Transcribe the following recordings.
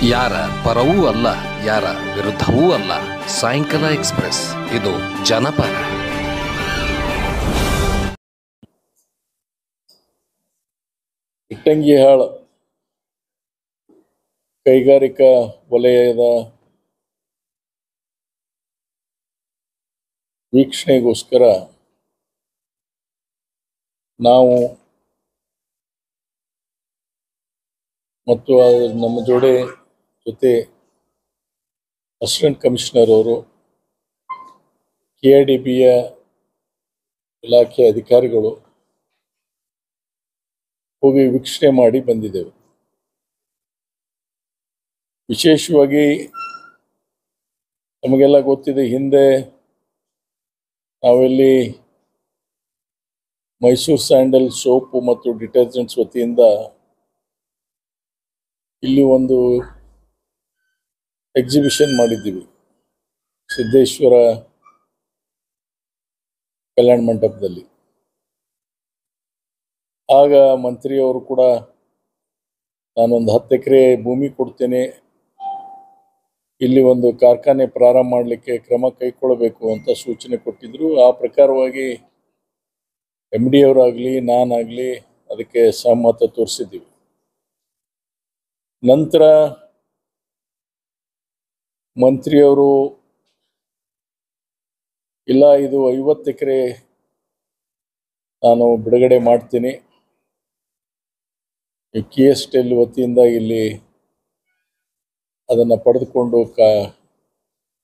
ಯಾರ ಪರವೂ ಅಲ್ಲ, ಯಾರ ವಿರುದ್ಧವೂ ಅಲ್ಲ. ಸಾಯಂಕಾಲ ಎಕ್ಸ್‌ಪ್ರೆಸ್, ಇದು ಜನಪರ. ಇಟ್ಟಂಗಿಹಾಳ ಕೈಗಾರಿಕಾ ವಲಯದ ವೀಕ್ಷಣೆಗೋಸ್ಕರ ನಾವು ಮತ್ತು ನಮ್ಮ ಜೊತೆ ಅಸಿಸ್ಟೆಂಟ್ ಕಮಿಷನರ್ ಅವರು, KIDBಯ ಇಲಾಖೆ ಅಧಿಕಾರಿಗಳು ಹೋಗಿ ವೀಕ್ಷಣೆ ಮಾಡಿ ಬಂದಿದ್ದೇವೆ. ವಿಶೇಷವಾಗಿ ನಮಗೆಲ್ಲ ಗೊತ್ತಿದೆ, ಹಿಂದೆ ನಾವೆಲ್ಲಿ ಮೈಸೂರು ಸ್ಯಾಂಡಲ್ ಸೋಪು ಮತ್ತು ಡಿಟರ್ಜೆಂಟ್ಸ್ ವತಿಯಿಂದ ಇಲ್ಲಿ ಒಂದು ಎಕ್ಸಿಬಿಷನ್ ಮಾಡಿದ್ದೀವಿ ಸಿದ್ದೇಶ್ವರ ಕಲ್ಯಾಣ ಮಂಟಪದಲ್ಲಿ. ಆಗ ಮಂತ್ರಿಯವರು ಕೂಡ ನಾನೊಂದು 10 ಎಕರೆ ಭೂಮಿ ಕೊಡ್ತೇನೆ, ಇಲ್ಲಿ ಒಂದು ಕಾರ್ಖಾನೆ ಪ್ರಾರಂಭ ಮಾಡಲಿಕ್ಕೆ ಕ್ರಮ ಕೈಗೊಳ್ಳಬೇಕು ಅಂತ ಸೂಚನೆ ಕೊಟ್ಟಿದ್ರು. ಆ ಪ್ರಕಾರವಾಗಿ MD ಅವರಾಗಲಿ ನಾನಾಗಲಿ ಅದಕ್ಕೆ ಸಹಮತ ತೋರಿಸಿದ್ದೀವಿ. ನಂತರ ಮಂತ್ರಿಯವರು ಇಲ್ಲ, ಇದು 50 ಎಕರೆ ನಾನು ಬಿಡುಗಡೆ ಮಾಡ್ತೀನಿ, KSTL ವತಿಯಿಂದ ಇಲ್ಲಿ ಅದನ್ನು ಪಡೆದುಕೊಂಡು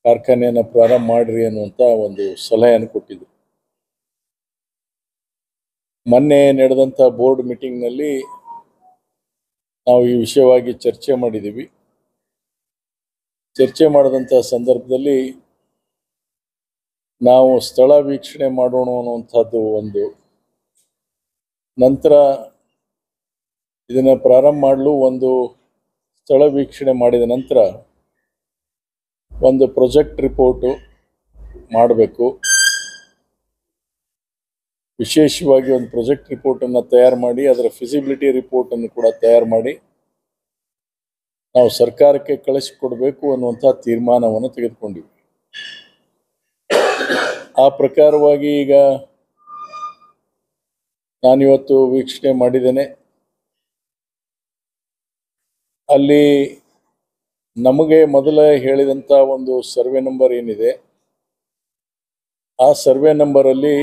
ಕಾರ್ಖಾನೆಯನ್ನು ಪ್ರಾರಂಭ ಮಾಡಿರಿ ಅನ್ನುವಂಥ ಒಂದು ಸಲಹೆಯನ್ನು ಕೊಟ್ಟಿದ್ರು. ಮೊನ್ನೆ ನಡೆದಂಥ ಬೋರ್ಡ್ ಮೀಟಿಂಗ್ನಲ್ಲಿ ನಾವು ಈ ವಿಷಯವಾಗಿ ಚರ್ಚೆ ಮಾಡಿದ್ದೀವಿ. ಚರ್ಚೆ ಮಾಡಿದಂಥ ಸಂದರ್ಭದಲ್ಲಿ ನಾವು ಸ್ಥಳ ವೀಕ್ಷಣೆ ಮಾಡೋಣ ಅನ್ನುವಂಥದ್ದು ಒಂದು, ನಂತರ ಇದನ್ನು ಪ್ರಾರಂಭ ಮಾಡಲು ಒಂದು ಸ್ಥಳ ವೀಕ್ಷಣೆ ಮಾಡಿದ ನಂತರ ಒಂದು ಪ್ರಾಜೆಕ್ಟ್ ರಿಪೋರ್ಟು ಮಾಡಬೇಕು. ವಿಶೇಷವಾಗಿ ಒಂದು ಪ್ರಾಜೆಕ್ಟ್ ರಿಪೋರ್ಟನ್ನು ತಯಾರು ಮಾಡಿ ಅದರ ಫಿಸಿಬಿಲಿಟಿ ರಿಪೋರ್ಟನ್ನು ಕೂಡ ತಯಾರು ಮಾಡಿ ನಾವು ಸರ್ಕಾರಕ್ಕೆ ಕಳಿಸಿಕೊಡಬೇಕು ಅನ್ನುವಂಥ ತೀರ್ಮಾನವನ್ನು ತೆಗೆದುಕೊಂಡಿವಿ. ಆ ಪ್ರಕಾರವಾಗಿ ಈಗ ನಾನಿವತ್ತು ವೀಕ್ಷಣೆ ಮಾಡಿದ್ದೇನೆ. ಅಲ್ಲಿ ನಮಗೆ ಮೊದಲೇ ಹೇಳಿದಂಥ ಒಂದು ಸರ್ವೆ ನಂಬರ್ ಏನಿದೆ, ಆ ಸರ್ವೆ ನಂಬರಲ್ಲಿ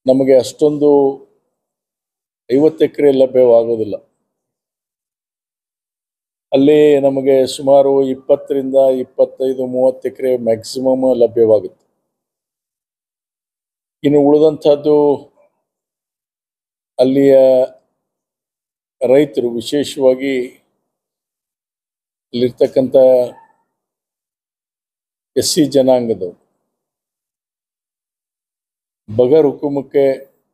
ನಮಗೆ ಅಷ್ಟೊಂದು 50 ಎಕರೆ ಲಭ್ಯವಾಗೋದಿಲ್ಲ. ಅಲ್ಲಿ ನಮಗೆ ಸುಮಾರು 20ರಿಂದ 25-30 ಎಕರೆ ಮ್ಯಾಕ್ಸಿಮಮ್ ಲಭ್ಯವಾಗುತ್ತೆ. ಇನ್ನು ಉಳಿದಂಥದ್ದು ಅಲ್ಲಿಯ ರೈತರು, ವಿಶೇಷವಾಗಿ ಅಲ್ಲಿರ್ತಕ್ಕಂಥ SC ಜನಾಂಗದವರು ಬಗರ್ ಹುಕುಮಕ್ಕೆ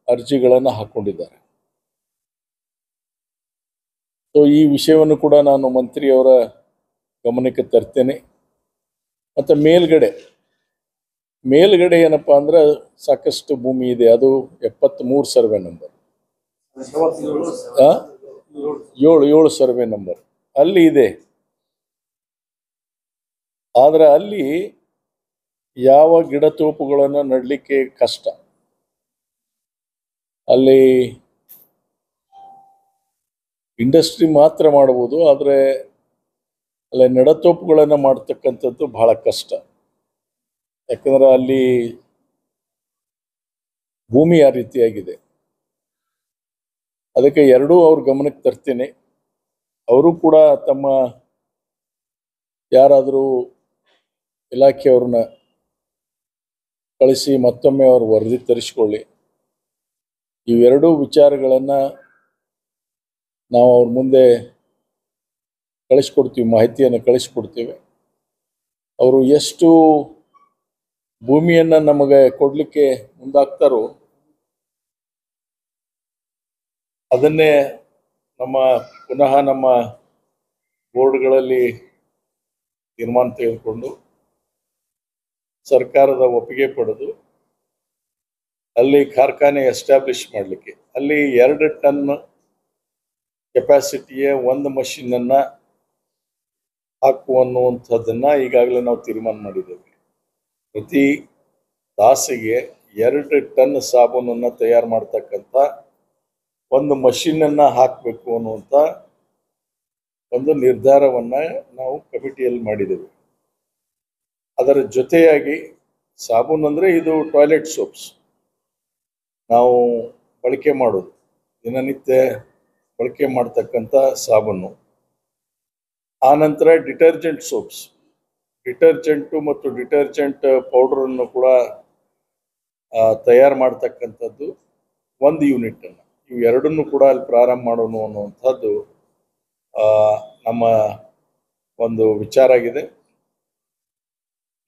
ಅರ್ಜಿಗಳನ್ನು ಹಾಕ್ಕೊಂಡಿದ್ದಾರೆ. ಸೊ ಈ ವಿಷಯವನ್ನು ಕೂಡ ನಾನು ಮಂತ್ರಿಯವರ ಗಮನಕ್ಕೆ ತರ್ತೇನೆ. ಮತ್ತು ಮೇಲ್ಗಡೆ ಏನಪ್ಪ ಅಂದ್ರೆ ಸಾಕಷ್ಟು ಭೂಮಿ ಇದೆ, ಅದು 73 ಸರ್ವೆ ನಂಬರ್, 7 ಸರ್ವೆ ನಂಬರ್ ಅಲ್ಲಿ ಇದೆ. ಆದರೆ ಅಲ್ಲಿ ಯಾವ ಗಿಡ ತೋಪುಗಳನ್ನು ನೆಡಲಿಕ್ಕೆ ಕಷ್ಟ. ಅಲ್ಲಿ ಇಂಡಸ್ಟ್ರಿ ಮಾತ್ರ ಮಾಡ್ಬೋದು, ಆದರೆ ಅಲ್ಲಿ ನೆಡತೋಪುಗಳನ್ನು ಮಾಡ್ತಕ್ಕಂಥದ್ದು ಬಹಳ ಕಷ್ಟ. ಯಾಕಂದ್ರೆ ಅಲ್ಲಿ ಭೂಮಿ ಆ ರೀತಿಯಾಗಿದೆ. ಅದಕ್ಕೆ ಎರಡೂ ಅವ್ರ ಗಮನಕ್ಕೆ ತರ್ತೇನೆ. ಅವರು ಕೂಡ ತಮ್ಮ ಯಾರಾದರೂ ಇಲಾಖೆಯವ್ರನ್ನ ಕಳಿಸಿ ಮತ್ತೊಮ್ಮೆ ಅವರು ವರದಿ ತರಿಸ್ಕೊಳ್ಳಿ. ಇವೆರಡೂ ವಿಚಾರಗಳನ್ನು ನಾವು ಅವ್ರ ಮುಂದೆ ಕಳಿಸ್ಕೊಡ್ತೀವಿ, ಮಾಹಿತಿಯನ್ನು ಕಳಿಸ್ಕೊಡ್ತೀವಿ. ಅವರು ಎಷ್ಟು ಭೂಮಿಯನ್ನು ನಮಗೆ ಕೊಡಲಿಕ್ಕೆ ಮುಂದಾಗ್ತಾರೋ ಅದನ್ನೇ ಪುನಃ ನಮ್ಮ ಬೋರ್ಡ್ಗಳಲ್ಲಿ ತೀರ್ಮಾನ ತೆಗೆದುಕೊಂಡು ಸರ್ಕಾರದ ಒಪ್ಪಿಗೆ ಪಡೆದು ಅಲ್ಲಿ ಕಾರ್ಖಾನೆ ಎಸ್ಟಾಬ್ಲಿಷ್ ಮಾಡಲಿಕ್ಕೆ, ಅಲ್ಲಿ 2 ಟನ್ ಕೆಪಾಸಿಟಿಯ ಒಂದು ಮಷೀನನ್ನು ಹಾಕುವ ಅನ್ನುವಂಥದ್ದನ್ನು ಈಗಾಗಲೇ ನಾವು ತೀರ್ಮಾನ ಮಾಡಿದ್ದೇವೆ. ಪ್ರತಿ ತಾಸಿಗೆ 2 ಟನ್ ಸಾಬೂನನ್ನು ತಯಾರು ಮಾಡ್ತಕ್ಕಂಥ ಒಂದು ಮಷೀನನ್ನು ಹಾಕಬೇಕು ಅನ್ನುವಂಥ ಒಂದು ನಿರ್ಧಾರವನ್ನು ನಾವು ಕಮಿಟಿಯಲ್ಲಿ ಮಾಡಿದ್ದೇವೆ. ಅದರ ಜೊತೆಯಾಗಿ ಸಾಬೂನು ಅಂದರೆ ಇದು ಟಾಯ್ಲೆಟ್ ಸೋಪ್ಸ್ ನಾವು ಬಳಕೆ ಮಾಡೋದು, ದಿನನಿತ್ಯ ಬಳಕೆ ಮಾಡ್ತಕ್ಕಂಥ ಸಾಬೂನು. ಆನಂತರ ಡಿಟರ್ಜೆಂಟ್ ಸೋಪ್ಸ್, ಡಿಟರ್ಜೆಂಟು ಮತ್ತು ಡಿಟರ್ಜೆಂಟ್ ಪೌಡ್ರನ್ನು ಕೂಡ ತಯಾರು ಮಾಡ್ತಕ್ಕಂಥದ್ದು ಒಂದು ಯೂನಿಟನ್ನು. ಇವೆರಡನ್ನು ಕೂಡ ಅಲ್ಲಿ ಪ್ರಾರಂಭ ಮಾಡೋಣ ಅನ್ನುವಂಥದ್ದು ನಮ್ಮ ಒಂದು ವಿಚಾರ ಆಗಿದೆ.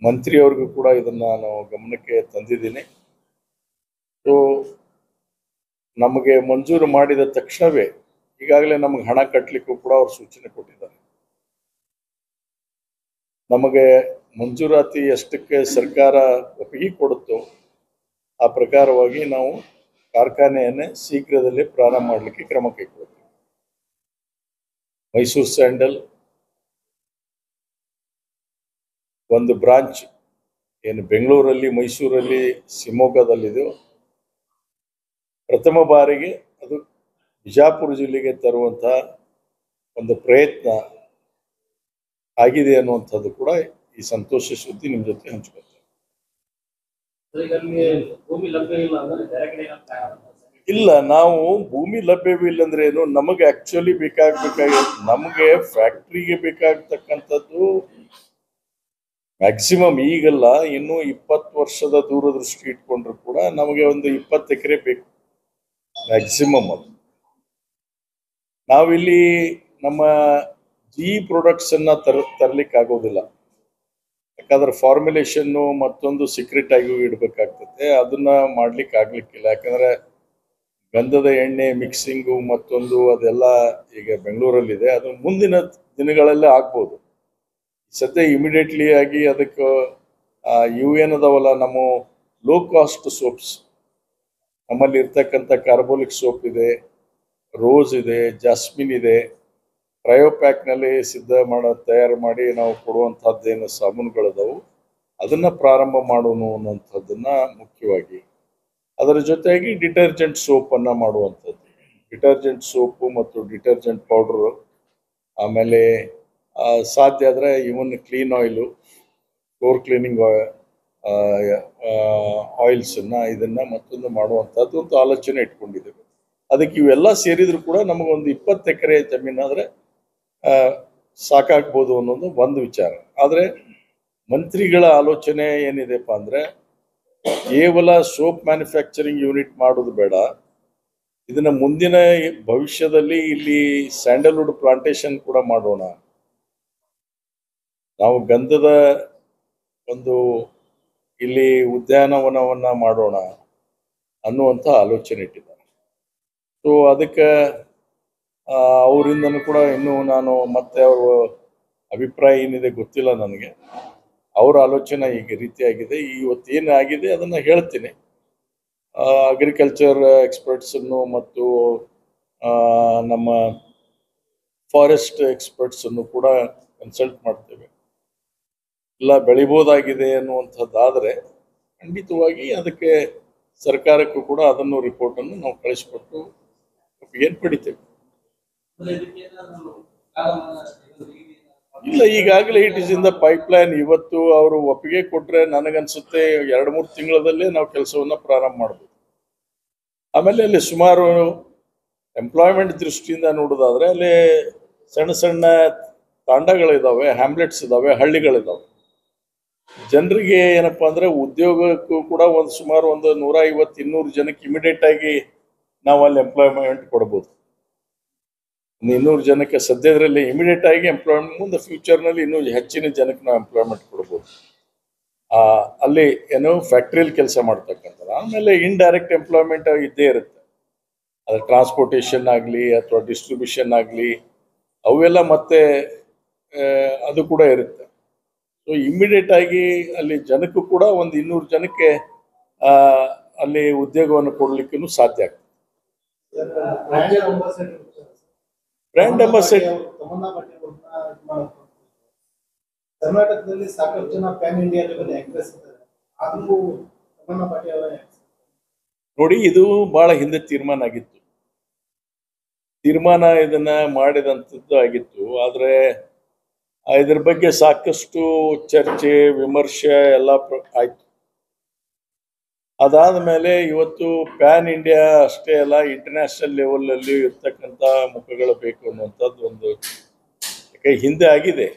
ಮಂತ್ರಿಯವ್ರಿಗೂ ಕೂಡ ಇದನ್ನು ನಾನು ಗಮನಕ್ಕೆ ತಂದಿದ್ದೀನಿ. ಸೊ ನಮಗೆ ಮಂಜೂರು ಮಾಡಿದ ತಕ್ಷಣವೇ ಈಗಾಗಲೇ ನಮಗೆ ಹಣ ಕಟ್ಟಲಿಕ್ಕೂ ಕೂಡ ಅವರು ಸೂಚನೆ ಕೊಟ್ಟಿದ್ದಾರೆ. ನಮಗೆ ಮಂಜೂರಾತಿ ಎಷ್ಟಕ್ಕೆ ಸರ್ಕಾರ ಒಪ್ಪಿಗೆ ಕೊಡುತ್ತೋ ಆ ಪ್ರಕಾರವಾಗಿ ನಾವು ಕಾರ್ಖಾನೆಯನ್ನೇ ಶೀಘ್ರದಲ್ಲೇ ಪ್ರಾರಂಭ ಮಾಡಲಿಕ್ಕೆ ಕ್ರಮ ಕೈಗೊಳ್ಳುತ್ತೇವೆ. ಮೈಸೂರು ಸ್ಯಾಂಡಲ್ ಒಂದು ಬ್ರಾಂಚ್ ಏನು ಬೆಂಗಳೂರಲ್ಲಿ, ಮೈಸೂರಲ್ಲಿ, ಶಿವಮೊಗ್ಗದಲ್ಲಿದೆಯೋ ಪ್ರಥಮ ಬಾರಿಗೆ ಅದು ಬಿಜಾಪುರ ಜಿಲ್ಲೆಗೆ ತರುವಂಥ ಒಂದು ಪ್ರಯತ್ನ ಆಗಿದೆ ಅನ್ನುವಂಥದ್ದು ಕೂಡ ಈ ಸಂತೋಷ ಸುದ್ದಿ ನಿಮ್ಮ ಜೊತೆ ಹಂಚ್ಕೊಳ್ತೇವೆ. ಇಲ್ಲ, ನಾವು ಭೂಮಿ ಲಭ್ಯವಿಲ್ಲ ಅಂದ್ರೆ ಏನು, ನಮಗೆ ಆಕ್ಚುಲಿ ನಮಗೆ ಫ್ಯಾಕ್ಟ್ರಿಗೆ ಬೇಕಾಗ್ತಕ್ಕಂಥದ್ದು ಮ್ಯಾಕ್ಸಿಮಮ್ ಈಗಲ್ಲ, ಇನ್ನು 20 ವರ್ಷದ ದೂರದೃಷ್ಟಿ ಇಟ್ಕೊಂಡ್ರು ಕೂಡ ನಮಗೆ ಒಂದು 20 ಎಕರೆ ಬೇಕು ಮ್ಯಾಕ್ಸಿಮಮ್. ಅದು ನಾವಿಲ್ಲಿ ನಮ್ಮ ಪ್ರಾಡಕ್ಟ್ಸ್ ಅನ್ನ ತರಲಿಕ್ಕೆ ಆಗೋದಿಲ್ಲ. ಯಾಕಂದ್ರೆ ಫಾರ್ಮುಲೇಷನ್ನು ಮತ್ತೊಂದು ಸೀಕ್ರೆಟ್ ಆಗಿ ಇಡಬೇಕಾಗ್ತದೆ, ಅದನ್ನ ಮಾಡ್ಲಿಕ್ಕೆ ಆಗ್ಲಿಕ್ಕಿಲ್ಲ. ಯಾಕಂದ್ರೆ ಗಂಧದ ಎಣ್ಣೆ ಮಿಕ್ಸಿಂಗು ಮತ್ತೊಂದು ಅದೆಲ್ಲ ಈಗ ಬೆಂಗಳೂರಲ್ಲಿದೆ, ಅದು ಮುಂದಿನ ದಿನಗಳಲ್ಲೇ ಆಗ್ಬೋದು. ಸದ್ಯ ಇಮಿಡಿಯೇಟ್ಲಿ ಆಗಿ ಅದಕ್ಕೆ ಇವು ಏನದವಲ್ಲ, ನಮ್ಮ ಲೋ ಕಾಸ್ಟ್ ಸೋಪ್ಸ್ ನಮ್ಮಲ್ಲಿ ಇರ್ತಕ್ಕಂಥ ಕಾರ್ಬೋಲಿಕ್ ಸೋಪ್ ಇದೆ, ರೋಸ್ ಇದೆ, ಜಾಸ್ಮಿನ್ ಇದೆ, ಕ್ರಯೋಪ್ಯಾಕ್ನಲ್ಲಿ ತಯಾರು ಮಾಡಿ ನಾವು ಕೊಡುವಂಥದ್ದೇನು ಸಾಬೂನುಗಳದವು ಅದನ್ನು ಪ್ರಾರಂಭ ಮಾಡೋಣ ಅನ್ನೋಂಥದ್ದನ್ನು ಮುಖ್ಯವಾಗಿ. ಅದರ ಜೊತೆಯಾಗಿ ಡಿಟರ್ಜೆಂಟ್ ಸೋಪನ್ನು ಮಾಡುವಂಥದ್ದು, ಡಿಟರ್ಜೆಂಟ್ ಸೋಪು ಮತ್ತು ಡಿಟರ್ಜೆಂಟ್ ಪೌಡ್ರು, ಆಮೇಲೆ ಸಾಧ್ಯ ಆದರೆ ಇವನ್ ಕ್ಲೀನ್ ಆಯಿಲು, ಫ್ಲೋರ್ ಕ್ಲೀನಿಂಗ್ ಆಯಿಲ್ಸನ್ನು ಇದನ್ನು ಮತ್ತೊಂದು ಮಾಡುವಂಥದ್ದು ಒಂದು ಆಲೋಚನೆ ಇಟ್ಕೊಂಡಿದ್ದೇವೆ. ಅದಕ್ಕೆ ಇವೆಲ್ಲ ಸೇರಿದ್ರು ಕೂಡ ನಮಗೊಂದು 20 ಎಕರೆ ಜಮೀನಾದರೆ ಸಾಕಾಗ್ಬೋದು ಅನ್ನೋದು ಒಂದು ವಿಚಾರ. ಆದರೆ ಮಂತ್ರಿಗಳ ಆಲೋಚನೆ ಏನಿದೆಪ್ಪ ಅಂದರೆ ಕೇವಲ ಸೋಪ್ ಮ್ಯಾನುಫ್ಯಾಕ್ಚರಿಂಗ್ ಯೂನಿಟ್ ಮಾಡೋದು ಬೇಡ, ಇದನ್ನು ಮುಂದಿನ ಭವಿಷ್ಯದಲ್ಲಿ ಇಲ್ಲಿ ಸ್ಯಾಂಡಲ್ವುಡ್ ಪ್ಲಾಂಟೇಶನ್ ಕೂಡ ಮಾಡೋಣ, ನಾವು ಗಂಧದ ಒಂದು ಇಲ್ಲಿ ಉದ್ಯಾನವನವನ್ನು ಮಾಡೋಣ ಅನ್ನುವಂಥ ಆಲೋಚನೆ ಇಟ್ಟಿದ್ದಾರೆ. ಸೊ ಅದಕ್ಕೆ ಅವರಿಂದನೂ ಕೂಡ ಇನ್ನೂ ನಾನು ಮತ್ತೆ ಅವ್ರ ಅಭಿಪ್ರಾಯ ಏನಿದೆ ಗೊತ್ತಿಲ್ಲ ನನಗೆ. ಅವರ ಆಲೋಚನೆ ಈಗ ರೀತಿಯಾಗಿದೆ. ಇವತ್ತು ಏನಾಗಿದೆ ಅದನ್ನು ಹೇಳ್ತೀನಿ. ಅಗ್ರಿಕಲ್ಚರ್ ಎಕ್ಸ್ಪರ್ಟ್ಸನ್ನು ಮತ್ತು ನಮ್ಮ ಫಾರೆಸ್ಟ್ ಎಕ್ಸ್ಪರ್ಟ್ಸನ್ನು ಕೂಡ ಕನ್ಸಲ್ಟ್ ಮಾಡ್ತೇವೆ. ಇಲ್ಲ ಬೆಳಿಬೋದಾಗಿದೆ ಅನ್ನುವಂಥದ್ದಾದರೆ ಖಂಡಿತವಾಗಿ ಅದಕ್ಕೆ ಸರ್ಕಾರಕ್ಕೂ ಕೂಡ ಅದನ್ನು ರಿಪೋರ್ಟನ್ನು ನಾವು ಕಳಿಸ್ಕೊಟ್ಟು ಏನು ಪಡಿತೇವೆ. ಇಲ್ಲ, ಈಗಾಗಲೇ it is in the pipeline. ಇವತ್ತು ಅವರು ಒಪ್ಪಿಗೆ ಕೊಟ್ಟರೆ ನನಗನ್ಸುತ್ತೆ 2-3 ತಿಂಗಳಲ್ಲೇ ನಾವು ಕೆಲಸವನ್ನು ಪ್ರಾರಂಭ ಮಾಡ್ಬೋದು. ಆಮೇಲೆ ಅಲ್ಲಿ ಸುಮಾರು ಎಂಪ್ಲಾಯ್ಮೆಂಟ್ ದೃಷ್ಟಿಯಿಂದ ನೋಡೋದಾದ್ರೆ ಅಲ್ಲಿ ಸಣ್ಣ ಸಣ್ಣ ತಾಂಡಗಳಿದ್ದಾವೆ, ಹ್ಯಾಮ್ಲೆಟ್ಸ್ ಇದ್ದಾವೆ, ಹಳ್ಳಿಗಳಿದ್ದಾವೆ. ಜನರಿಗೆ ಏನಪ್ಪ ಅಂದರೆ ಉದ್ಯೋಗಕ್ಕೂ ಕೂಡ ಸುಮಾರು 150-200 ಜನಕ್ಕೆ ಇಮಿಡಿಯೇಟ್ ಆಗಿ ನಾವು ಅಲ್ಲಿ ಎಂಪ್ಲಾಯ್ಮೆಂಟ್ ಕೊಡ್ಬೋದು. 200 ಜನಕ್ಕೆ ಸದ್ಯದರಲ್ಲಿ ಇಮಿಡಿಯೇಟ್ ಆಗಿ ಎಂಪ್ಲಾಯ್ಮೆಂಟ್, ಮುಂದೆ ಫ್ಯೂಚರ್ನಲ್ಲಿ ಇನ್ನೂ ಹೆಚ್ಚಿನ ಜನಕ್ಕೆ ನಾವು ಎಂಪ್ಲಾಯ್ಮೆಂಟ್ ಕೊಡ್ಬೋದು. ಅಲ್ಲಿ ಏನು ಫ್ಯಾಕ್ಟ್ರಿಯಲ್ಲಿ ಕೆಲಸ ಮಾಡ್ತಕ್ಕಂಥದ್ದು. ಆಮೇಲೆ ಇಂಡೈರೆಕ್ಟ್ ಎಂಪ್ಲಾಯ್ಮೆಂಟ್ ಇದ್ದೇ ಇರುತ್ತೆ, ಅದು ಟ್ರಾನ್ಸ್ಪೋರ್ಟೇಷನ್ ಆಗಲಿ ಅಥವಾ ಡಿಸ್ಟ್ರಿಬ್ಯೂಷನ್ ಆಗಲಿ ಅವೆಲ್ಲ ಮತ್ತೆ ಅದು ಕೂಡ ಇರುತ್ತೆ. ಸೊ ಇಮಿಡಿಯೇಟ್ ಆಗಿ ಅಲ್ಲಿ ಜನಕ್ಕೂ ಕೂಡ 200 ಜನಕ್ಕೆ ಅಲ್ಲಿ ಉದ್ಯೋಗವನ್ನು ಕೊಡಲಿಕ್ಕೂ ಸಾಧ್ಯ ಆಗ್ತದೆ. ಬ್ರ್ಯಾಂಡ್ ಅಂಬಾಸಿಡರ್ ಕರ್ನಾಟಕದಲ್ಲಿ ಸಾಕಷ್ಟು ಜನ ಪ್ಯಾನ್ ಇಂಡಿಯಾ ಲೆವೆಲ್ ಆಕ್ಟ್ರೆಸ್ ಇದ್ದಾರೆ, ಆದ್ರೂ ತಮನ್ನಾ ಪಾಟೀಲ್ ಅವರ ನೋಡಿ, ಇದು ಬಹಳ ಹಿಂದೆ ತೀರ್ಮಾನ ಆಗಿತ್ತು. ಇದನ್ನ ಮಾಡಿದಂಥದ್ದು ಆಗಿತ್ತು. ಆದ್ರೆ ಇದ್ರ ಬಗ್ಗೆ ಸಾಕಷ್ಟು ಚರ್ಚೆ ವಿಮರ್ಶೆ ಎಲ್ಲ ಆಯ್ತು. ಅದಾದ ಮೇಲೆ ಇವತ್ತು ಪ್ಯಾನ್ ಇಂಡಿಯಾ ಅಷ್ಟೇ ಅಲ್ಲ, ಇಂಟರ್ನ್ಯಾಷನಲ್ ಲೆವೆಲ್ ಅಲ್ಲಿ ಇರ್ತಕ್ಕಂಥ ಮುಖಗಳು ಬೇಕು ಅನ್ನುವಂಥದ್ದು ಒಂದು ಹಿಂದೆ ಆಗಿದೆ.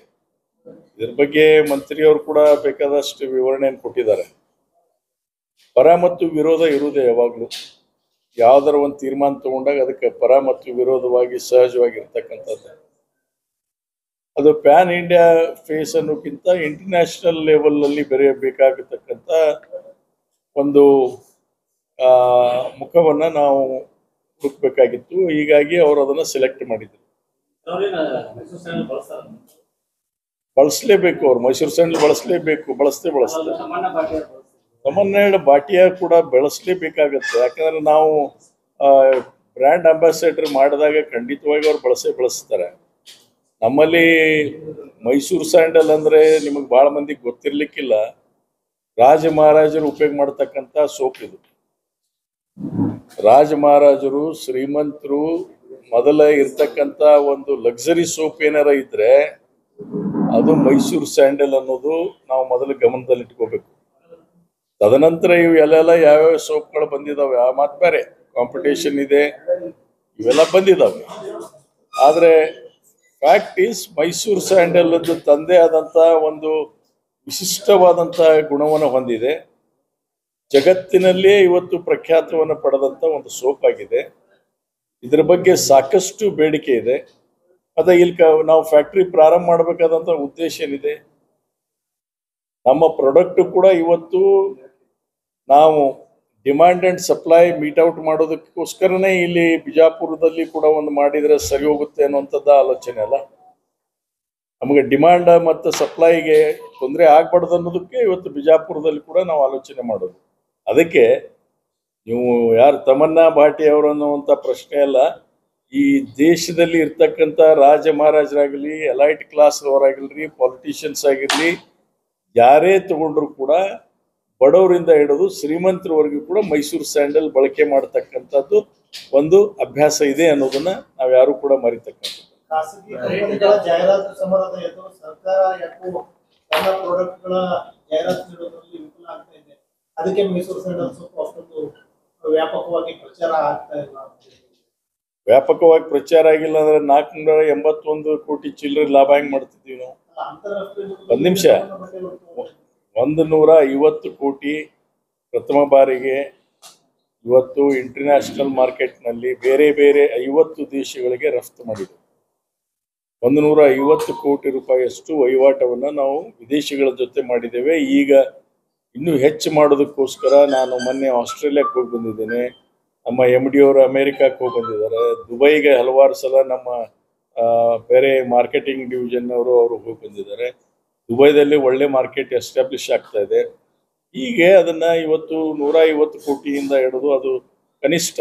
ಇದ್ರ ಬಗ್ಗೆ ಮಂತ್ರಿಯವರು ಕೂಡ ಬೇಕಾದಷ್ಟು ವಿವರಣೆಯನ್ನು ಕೊಟ್ಟಿದ್ದಾರೆ. ಪರ ಮತ್ತು ವಿರೋಧ ಇರುವುದೇ ಯಾವಾಗಲೂ. ಯಾವ್ದಾರ ಒಂದು ತೀರ್ಮಾನ ತಗೊಂಡಾಗ ಅದಕ್ಕೆ ಪರ ಮತ್ತು ವಿರೋಧವಾಗಿ ಸಹಜವಾಗಿರ್ತಕ್ಕಂಥದ್ದು. ಅದು ಪ್ಯಾನ್ ಇಂಡಿಯಾ ಫೇಸ್ ಅನ್ನೋಕ್ಕಿಂತ ಇಂಟರ್ನ್ಯಾಷನಲ್ ಲೆವೆಲ್ ಅಲ್ಲಿ ಬೆರೆಯಬೇಕಾಗತಕ್ಕಂಥ ಒಂದು ಮುಖವನ್ನ ನಾವು ಹುಡುಕ್ಬೇಕಾಗಿತ್ತು. ಹೀಗಾಗಿ ಅವರು ಅದನ್ನ ಸೆಲೆಕ್ಟ್ ಮಾಡಿದ್ರು. ಬಳಸಲೇಬೇಕು, ಅವ್ರು ಮೈಸೂರು ಸ್ಯಾಂಡಲ್ ಬಳಸಲೇಬೇಕು, ಬಳಸ್ತಾರೆ. ತಮನ್ನಾ ಭಾಟಿಯಾ ಕೂಡ ಬೆಳೆಸಲೇಬೇಕಾಗತ್ತೆ. ಯಾಕಂದ್ರೆ ನಾವು ಬ್ರ್ಯಾಂಡ್ ಅಂಬಾಸಿಡರ್ ಮಾಡಿದಾಗ ಖಂಡಿತವಾಗಿ ಅವ್ರು ಬಳಸ್ತಾರೆ. ನಮ್ಮಲ್ಲಿ ಮೈಸೂರು ಸ್ಯಾಂಡಲ್ ಅಂದ್ರೆ ನಿಮಗೆ ಬಹಳ ಮಂದಿಗೆ ಗೊತ್ತಿರ್ಲಿಕ್ಕಿಲ್ಲ, ರಾಜ ಮಹಾರಾಜರು ಉಪಯೋಗ ಮಾಡತಕ್ಕಂಥ ಸೋಪ್ ಇದು. ರಾಜ ಮಹಾರಾಜರು ಶ್ರೀಮಂತರು ಮೊದಲ ಇರ್ತಕ್ಕಂಥ ಒಂದು ಲಕ್ಸರಿ ಸೋಪ್ ಏನಾರ ಇದ್ರೆ ಅದು ಮೈಸೂರು ಸ್ಯಾಂಡಲ್ ಅನ್ನೋದು ನಾವು ಮೊದಲು ಗಮನದಲ್ಲಿ ಇಟ್ಕೋಬೇಕು. ತದನಂತರ ಇವು ಎಲ್ಲೆಲ್ಲ ಯಾವ್ಯಾವ ಸೋಪ್ಗಳು ಬಂದಿದಾವೆ ಆ ಮಾತು ಬೇರೆ, ಕಾಂಪಿಟೇಷನ್ ಇದೆ, ಇವೆಲ್ಲ ಬಂದಿದಾವೆ. ಆದ್ರೆ ಫ್ಯಾಕ್ಟ್ ಈಸ್ ಮೈಸೂರು ಸ್ಯಾಂಡಲ್ ತಂದೆ ಆದಂತ ಒಂದು ವಿಶಿಷ್ಟವಾದಂತಹ ಗುಣವನ್ನು ಹೊಂದಿದೆ. ಜಗತ್ತಿನಲ್ಲೇ ಇವತ್ತು ಪ್ರಖ್ಯಾತವನ್ನು ಪಡೆದಂತ ಒಂದು ಸೋಪ್ ಆಗಿದೆ. ಇದ್ರ ಬಗ್ಗೆ ಸಾಕಷ್ಟು ಬೇಡಿಕೆ ಇದೆ. ಅದ ಇಲ್ಲಿ ನಾವು ಫ್ಯಾಕ್ಟ್ರಿ ಪ್ರಾರಂಭ ಮಾಡಬೇಕಾದಂತ ಉದ್ದೇಶ ಏನಿದೆ, ನಮ್ಮ ಪ್ರಾಡಕ್ಟ್ ಕೂಡ ಇವತ್ತು ನಾವು demand and supply meet out ಮಾಡೋದಕ್ಕೋಸ್ಕರನೇ ಇಲ್ಲಿ ಬಿಜಾಪುರದಲ್ಲಿ ಕೂಡ ಒಂದು ಮಾಡಿದ್ರೆ ಸರಿ ಹೋಗುತ್ತೆ ಅನ್ನುವಂಥದ್ದು ಆಲೋಚನೆ ಅಲ್ಲ. ನಮಗೆ ಡಿಮಾಂಡ್ ಮತ್ತು ಸಪ್ಲೈಗೆ ತೊಂದರೆ ಆಗ್ಬಾರ್ದು ಅನ್ನೋದಕ್ಕೆ ಇವತ್ತು ಬಿಜಾಪುರದಲ್ಲಿ ಕೂಡ ನಾವು ಆಲೋಚನೆ ಮಾಡೋದು. ಅದಕ್ಕೆ ನೀವು ಯಾರು ತಮನ್ನಾ ಭಾಟಿ ಅವರು ಅನ್ನುವಂಥ ಪ್ರಶ್ನೆ ಅಲ್ಲ, ಈ ದೇಶದಲ್ಲಿ ಇರ್ತಕ್ಕಂಥ ರಾಜ ಮಹಾರಾಜರಾಗಲಿ, ಎಲೈಟ್ ಕ್ಲಾಸ್ ಅವರಾಗಿರ್ಲಿ, ಪಾಲಿಟಿಷಿಯನ್ಸ್ ಆಗಿರಲಿ, ಯಾರೇ ತಗೊಂಡ್ರು ಕೂಡ ಬಡವರಿಂದ ಹಿಡಿದು ಶ್ರೀಮಂತರವರೆಗೂ ಕೂಡ ಮೈಸೂರು ಸ್ಯಾಂಡಲ್ ಬಳಕೆ ಮಾಡತಕ್ಕಂಥದ್ದು ಒಂದು ಅಭ್ಯಾಸ ಇದೆ ಅನ್ನೋದನ್ನ ನಾವು ಯಾರು ಕೂಡ ಮರಿತಕ್ಕಂಥದ್ದು. ಖಾಸಗಿ ಕಂಪನಿಗಳ ಜಾಹೀರಾತು ಸಮರದ ಎದುರು ಸರ್ಕಾರ ಯಾಕೋ ತನ್ನ ಪ್ರಾಡಕ್ಟ್ಗಳ ಜಾಹೀರಾತು ನೀಡೋದ್ರಲ್ಲಿ ವಿಫಲ ಆಗ್ತಾ ಇದೆ. ಅದಕ್ಕೆ ಮೈಸೂರು ಸ್ಯಾಂಡಲ್ ಸ್ವಲ್ಪ ಅಷ್ಟೊಂದು ವ್ಯಾಪಕವಾಗಿ ಪ್ರಚಾರ ಆಗ್ತಾ ಇಲ್ಲ. ವ್ಯಾಪಕವಾಗಿ ಪ್ರಚಾರ ಆಗಿಲ್ಲ ಅಂದ್ರೆ 481 ಕೋಟಿ ಚಿಲ್ಲರೆ ಲಾಭ ಹೆಂಗ್ ಮಾಡ್ತಿದ್ದೀವಿ ನಾವು? ಒಂದ್ ನಿಮಿಷ, 150 ಕೋಟಿ ಪ್ರಥಮ ಬಾರಿಗೆ ಇವತ್ತು ಇಂಟರ್ನ್ಯಾಷನಲ್ ಮಾರ್ಕೆಟ್ನಲ್ಲಿ ಬೇರೆ ಬೇರೆ 50 ದೇಶಗಳಿಗೆ ರಫ್ತು ಮಾಡಿದೆ. 150 ಕೋಟಿ ರೂಪಾಯಿಯಷ್ಟು ವಹಿವಾಟವನ್ನು ನಾವು ವಿದೇಶಿಗಳ ಜೊತೆ ಮಾಡಿದ್ದೇವೆ. ಈಗ ಇನ್ನೂ ಹೆಚ್ಚು ಮಾಡೋದಕ್ಕೋಸ್ಕರ ನಾನು ಮೊನ್ನೆ ಆಸ್ಟ್ರೇಲಿಯಾಕ್ಕೆ ಹೋಗಿ ಬಂದಿದ್ದೇನೆ. ನಮ್ಮ MD ಅವರು ಅಮೇರಿಕಕ್ಕೆ ಹೋಗಿ ಬಂದಿದ್ದಾರೆ. ದುಬೈಗೆ ಹಲವಾರು ಸಲ ನಮ್ಮ ಬೇರೆ ಮಾರ್ಕೆಟಿಂಗ್ ಡಿವಿಷನ್ ಅವರು ಹೋಗಿ ಬಂದಿದ್ದಾರೆ. ದುಬೈದಲ್ಲಿ ಒಳ್ಳೆ ಮಾರ್ಕೆಟ್ ಎಸ್ಟಾಬ್ಲಿಷ್ ಆಗ್ತಾ ಇದೆ. ಹೀಗೆ ಅದನ್ನ ಇವತ್ತು 150 ಕೋಟಿಯಿಂದ ಹಿಡಿದು ಅದು ಕನಿಷ್ಠ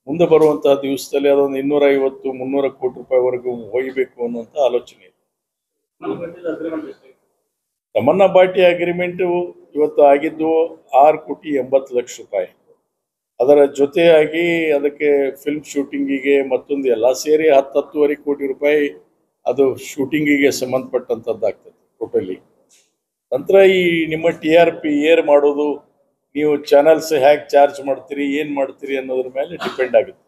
ಮುಂದೆ ಬರುವಂತಹ ದಿವಸದಲ್ಲಿ ಅದೊಂದು 250-300 ಕೋಟಿ ರೂಪಾಯಿವರೆಗೂ ಒಯ್ಯಬೇಕು ಅನ್ನುವಂಥ ಆಲೋಚನೆ ಇದೆ. ತಮನ್ನಾ ಭಾಟಿ ಅಗ್ರಿಮೆಂಟ್ ಇವತ್ತು ಆಗಿದ್ದು 6,80,00,000 ರೂಪಾಯಿ. ಅದರ ಜೊತೆಯಾಗಿ ಅದಕ್ಕೆ ಫಿಲ್ಮ್ ಶೂಟಿಂಗಿಗೆ ಮತ್ತೊಂದು ಎಲ್ಲ ಸೇರಿ 10-10.5 ಕೋಟಿ ರೂಪಾಯಿ ಅದು ಶೂಟಿಂಗಿಗೆ ಸಂಬಂಧಪಟ್ಟಂಥದ್ದಾಗ್ತದೆ ಟೋಟಲಿ. ನಂತರ ಈ ನಿಮ್ಮ TRP ಏರ್ ಮಾಡೋದು, ನೀವು ಚಾನಲ್ಸ್ ಹೇಗೆ ಚಾರ್ಜ್ ಮಾಡ್ತೀರಿ, ಏನು ಮಾಡ್ತೀರಿ ಅನ್ನೋದ್ರ ಮೇಲೆ ಡಿಪೆಂಡ್ ಆಗುತ್ತೆ.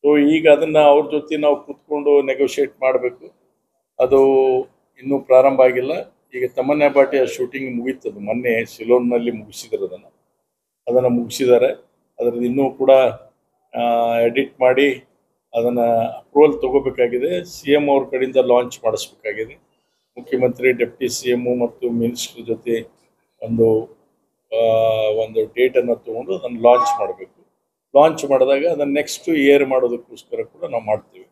ಸೊ ಈಗ ಅದನ್ನು ಅವ್ರ ಜೊತೆ ನಾವು ಕೂತ್ಕೊಂಡು ನೆಗೋಷಿಯೇಟ್ ಮಾಡಬೇಕು. ಅದು ಇನ್ನೂ ಪ್ರಾರಂಭ ಆಗಿಲ್ಲ. ಈಗ ತಮನ್ನಾ ಭಾಟಿಯ ಶೂಟಿಂಗ್ ಮುಗೀತದೆ, ಮೊನ್ನೆ ಸಿಲೋನ್ನಲ್ಲಿ ಮುಗಿಸಿದ್ರು. ಅದನ್ನು ಮುಗಿಸಿದ್ದಾರೆ. ಅದರದ್ದು ಇನ್ನೂ ಕೂಡ ಎಡಿಟ್ ಮಾಡಿ ಅದನ್ನು ಅಪ್ರೂವಲ್ ತಗೋಬೇಕಾಗಿದೆ. CM ಅವ್ರ ಕಡೆಯಿಂದ ಲಾಂಚ್ ಮಾಡಿಸ್ಬೇಕಾಗಿದೆ. ಮುಖ್ಯಮಂತ್ರಿ, ಡೆಪ್ಟಿ CM ಮತ್ತು ಮಿನಿಸ್ಟರ್ ಜೊತೆ ಒಂದು ಡೇಟನ್ನು ತಗೊಂಡು ಅದನ್ನು ಲಾಂಚ್ ಮಾಡಬೇಕು. ಲಾಂಚ್ ಮಾಡಿದಾಗ ಅದನ್ನು ನೆಕ್ಸ್ಟ್ ಏರ್ ಮಾಡೋದಕ್ಕೋಸ್ಕರ ಕೂಡ ನಾವು ಮಾಡ್ತೀವಿ.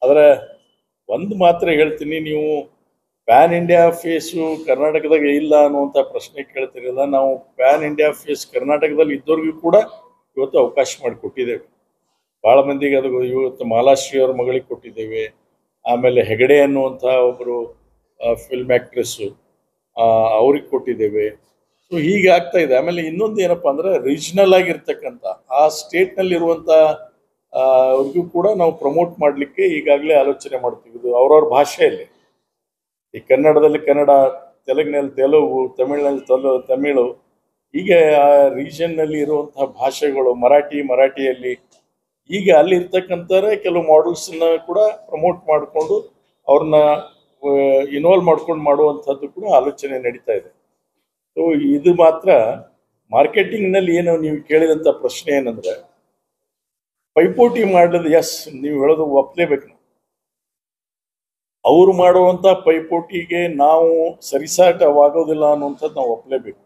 ಆದರೆ ಒಂದು ಮಾತ್ರ ಹೇಳ್ತೀನಿ, ನೀವು ಪ್ಯಾನ್ ಇಂಡಿಯಾ ಫೇಸು ಕರ್ನಾಟಕದಾಗ ಇಲ್ಲ ಅನ್ನುವಂಥ ಪ್ರಶ್ನೆ ಕೇಳ್ತಿರಲ್ಲ. ನಾವು ಪ್ಯಾನ್ ಇಂಡಿಯಾ ಫೇಸ್ ಕರ್ನಾಟಕದಲ್ಲಿ ಇದ್ದವ್ರಿಗೂ ಕೂಡ ಇವತ್ತು ಅವಕಾಶ ಮಾಡಿಕೊಟ್ಟಿದ್ದೇವೆ. ಭಾಳ ಮಂದಿಗೆ ಅದು ಇವತ್ತು ಮಾಲಾಶ್ರೀ ಅವ್ರ ಮಗಳಿಗೆ ಕೊಟ್ಟಿದ್ದೇವೆ. ಆಮೇಲೆ ಹೆಗಡೆ ಅನ್ನುವಂಥ ಒಬ್ಬರು ಫಿಲ್ಮ್ ಆ್ಯಕ್ಟ್ರೆಸ್ಸು, ಅವ್ರಿಗೆ ಕೊಟ್ಟಿದ್ದೇವೆ. ಸೊ ಹೀಗೆ ಆಗ್ತಾ ಇದೆ. ಆಮೇಲೆ ಇನ್ನೊಂದು ಏನಪ್ಪಾ ಅಂದ್ರೆ ರೀಜನಲ್ ಆಗಿರ್ತಕ್ಕಂಥ ಆ ಸ್ಟೇಟ್ನಲ್ಲಿರುವಂಥ ಅವ್ರಿಗೂ ಕೂಡ ನಾವು ಪ್ರಮೋಟ್ ಮಾಡಲಿಕ್ಕೆ ಈಗಾಗಲೇ ಆಲೋಚನೆ ಮಾಡ್ತೀವಿ. ಇದು ಅವ್ರವ್ರ ಭಾಷೆಯಲ್ಲಿ, ಈ ಕನ್ನಡದಲ್ಲಿ ಕನ್ನಡ, ತೆಲುಗಿನಲ್ಲಿ ತೆಲುಗು, ತಮಿಳಿನಲ್ಲಿ ತಮಿಳು, ಹೀಗೆ ಆ ರೀಜನ್ನಲ್ಲಿ ಇರುವಂತಹ ಭಾಷೆಗಳು, ಮರಾಠಿಯಲ್ಲಿ ಈಗ ಅಲ್ಲಿ ಇರ್ತಕ್ಕಂಥವ್ರೆ ಕೆಲವು ಮಾಡೆಲ್ಸನ್ನ ಕೂಡ ಪ್ರಮೋಟ್ ಮಾಡಿಕೊಂಡು ಅವ್ರನ್ನ ಇನ್ವಾಲ್ವ್ ಮಾಡ್ಕೊಂಡು ಮಾಡುವಂಥದ್ದು ಕೂಡ ಆಲೋಚನೆ ನಡೀತಾ ಇದೆ. ಸೊ ಇದು ಮಾತ್ರ ಮಾರ್ಕೆಟಿಂಗ್ನಲ್ಲಿ ಏನು ನೀವು ಕೇಳಿದಂಥ ಪ್ರಶ್ನೆ ಏನಂದ್ರೆ, ಪೈಪೋಟಿ ಮಾಡೋದು ಎಸ್, ನೀವು ಹೇಳೋದು ಒಪ್ಪಲೇಬೇಕು. ಅವರು ಮಾಡುವಂಥ ಪೈಪೋಟಿಗೆ ನಾವು ಸರಿಸಾಟವಾಗೋದಿಲ್ಲ ಅನ್ನುವಂಥದ್ದು ನಾವು ಒಪ್ಪಲೇಬೇಕು.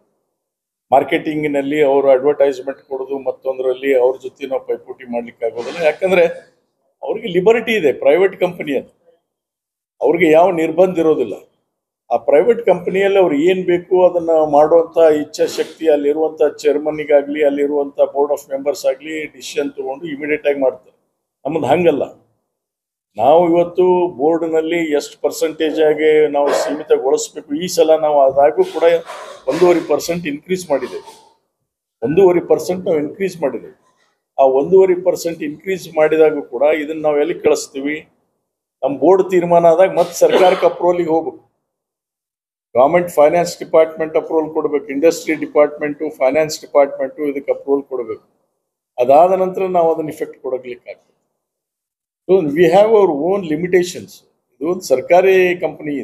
ಮಾರ್ಕೆಟಿಂಗಿನಲ್ಲಿ ಅವರು ಅಡ್ವರ್ಟೈಸ್ಮೆಂಟ್ ಕೊಡೋದು ಮತ್ತೊಂದರಲ್ಲಿ ಅವ್ರ ಜೊತೆ ನಾವು ಪೈಪೋಟಿ ಮಾಡ್ಲಿಕ್ಕೆ ಆಗೋದಿಲ್ಲ. ಯಾಕಂದ್ರೆ ಅವ್ರಿಗೆ ಲಿಬರ್ಟಿ ಇದೆ, ಪ್ರೈವೇಟ್ ಕಂಪನಿ ಅದು, ಅವ್ರಿಗೆ ಯಾವ ನಿರ್ಬಂಧ ಇರೋದಿಲ್ಲ. ಆ ಪ್ರೈವೇಟ್ ಕಂಪನಿಯಲ್ಲಿ ಅವ್ರು ಏನು ಬೇಕು ಅದನ್ನು ಮಾಡುವಂಥ ಇಚ್ಛಾಶಕ್ತಿ ಅಲ್ಲಿರುವಂಥ ಚೇರ್ಮನ್ನಿಗಾಗಲಿ ಅಲ್ಲಿರುವಂಥ ಬೋರ್ಡ್ ಆಫ್ ಮೆಂಬರ್ಸ್ ಆಗಲಿ ಡಿಸಿಷನ್ ತೊಗೊಂಡು ಇಮಿಡಿಯೇಟಾಗಿ ಮಾಡ್ತಾರೆ. ನಮ್ಮದು ಹಂಗಲ್ಲ. ನಾವು ಇವತ್ತು ಬೋರ್ಡ್ನಲ್ಲಿ ಎಷ್ಟು ಪರ್ಸೆಂಟೇಜ್ ಆಗಿ ನಾವು ಸೀಮಿತಗೊಳಿಸ್ಬೇಕು. ಈ ಸಲ ನಾವು ಅದಾಗೂ ಕೂಡ 1.5% ಇನ್ಕ್ರೀಸ್ ಮಾಡಿದ್ದೇವೆ. 1.5% ನಾವು ಇನ್ಕ್ರೀಸ್ ಮಾಡಿದ್ದೇವೆ. ಆ 1.5% ಇನ್ಕ್ರೀಸ್ ಮಾಡಿದಾಗೂ ಕೂಡ ಇದನ್ನು ನಾವು ಎಲ್ಲಿ ಕಳಿಸ್ತೀವಿ? ನಮ್ಮ ಬೋರ್ಡ್ ತೀರ್ಮಾನ ಆದಾಗ ಮತ್ತೆ ಸರ್ಕಾರಕ್ಕೆ ಅಪ್ರೂವಲಿಗೆ ಹೋಗ್ಬೇಕು. ಗೌರ್ಮೆಂಟ್ ಫೈನಾನ್ಸ್ ಡಿಪಾರ್ಟ್ಮೆಂಟ್ ಅಪ್ರೂವಲ್ ಕೊಡಬೇಕು, ಇಂಡಸ್ಟ್ರಿ ಡಿಪಾರ್ಟ್ಮೆಂಟು, ಫೈನಾನ್ಸ್ ಡಿಪಾರ್ಟ್ಮೆಂಟು ಇದಕ್ಕೆ ಅಪ್ರೂವಲ್ ಕೊಡಬೇಕು. ಅದಾದ ನಂತರ ನಾವು ಅದನ್ನು ಇಫೆಕ್ಟ್ ಕೊಡೋಗ್ಲಿಕ್ಕಾಗ್ತದೆ. So we have our own limitations. ಇದು ಒಂದು ಸರ್ಕಾರಿ ಕಂಪನಿ,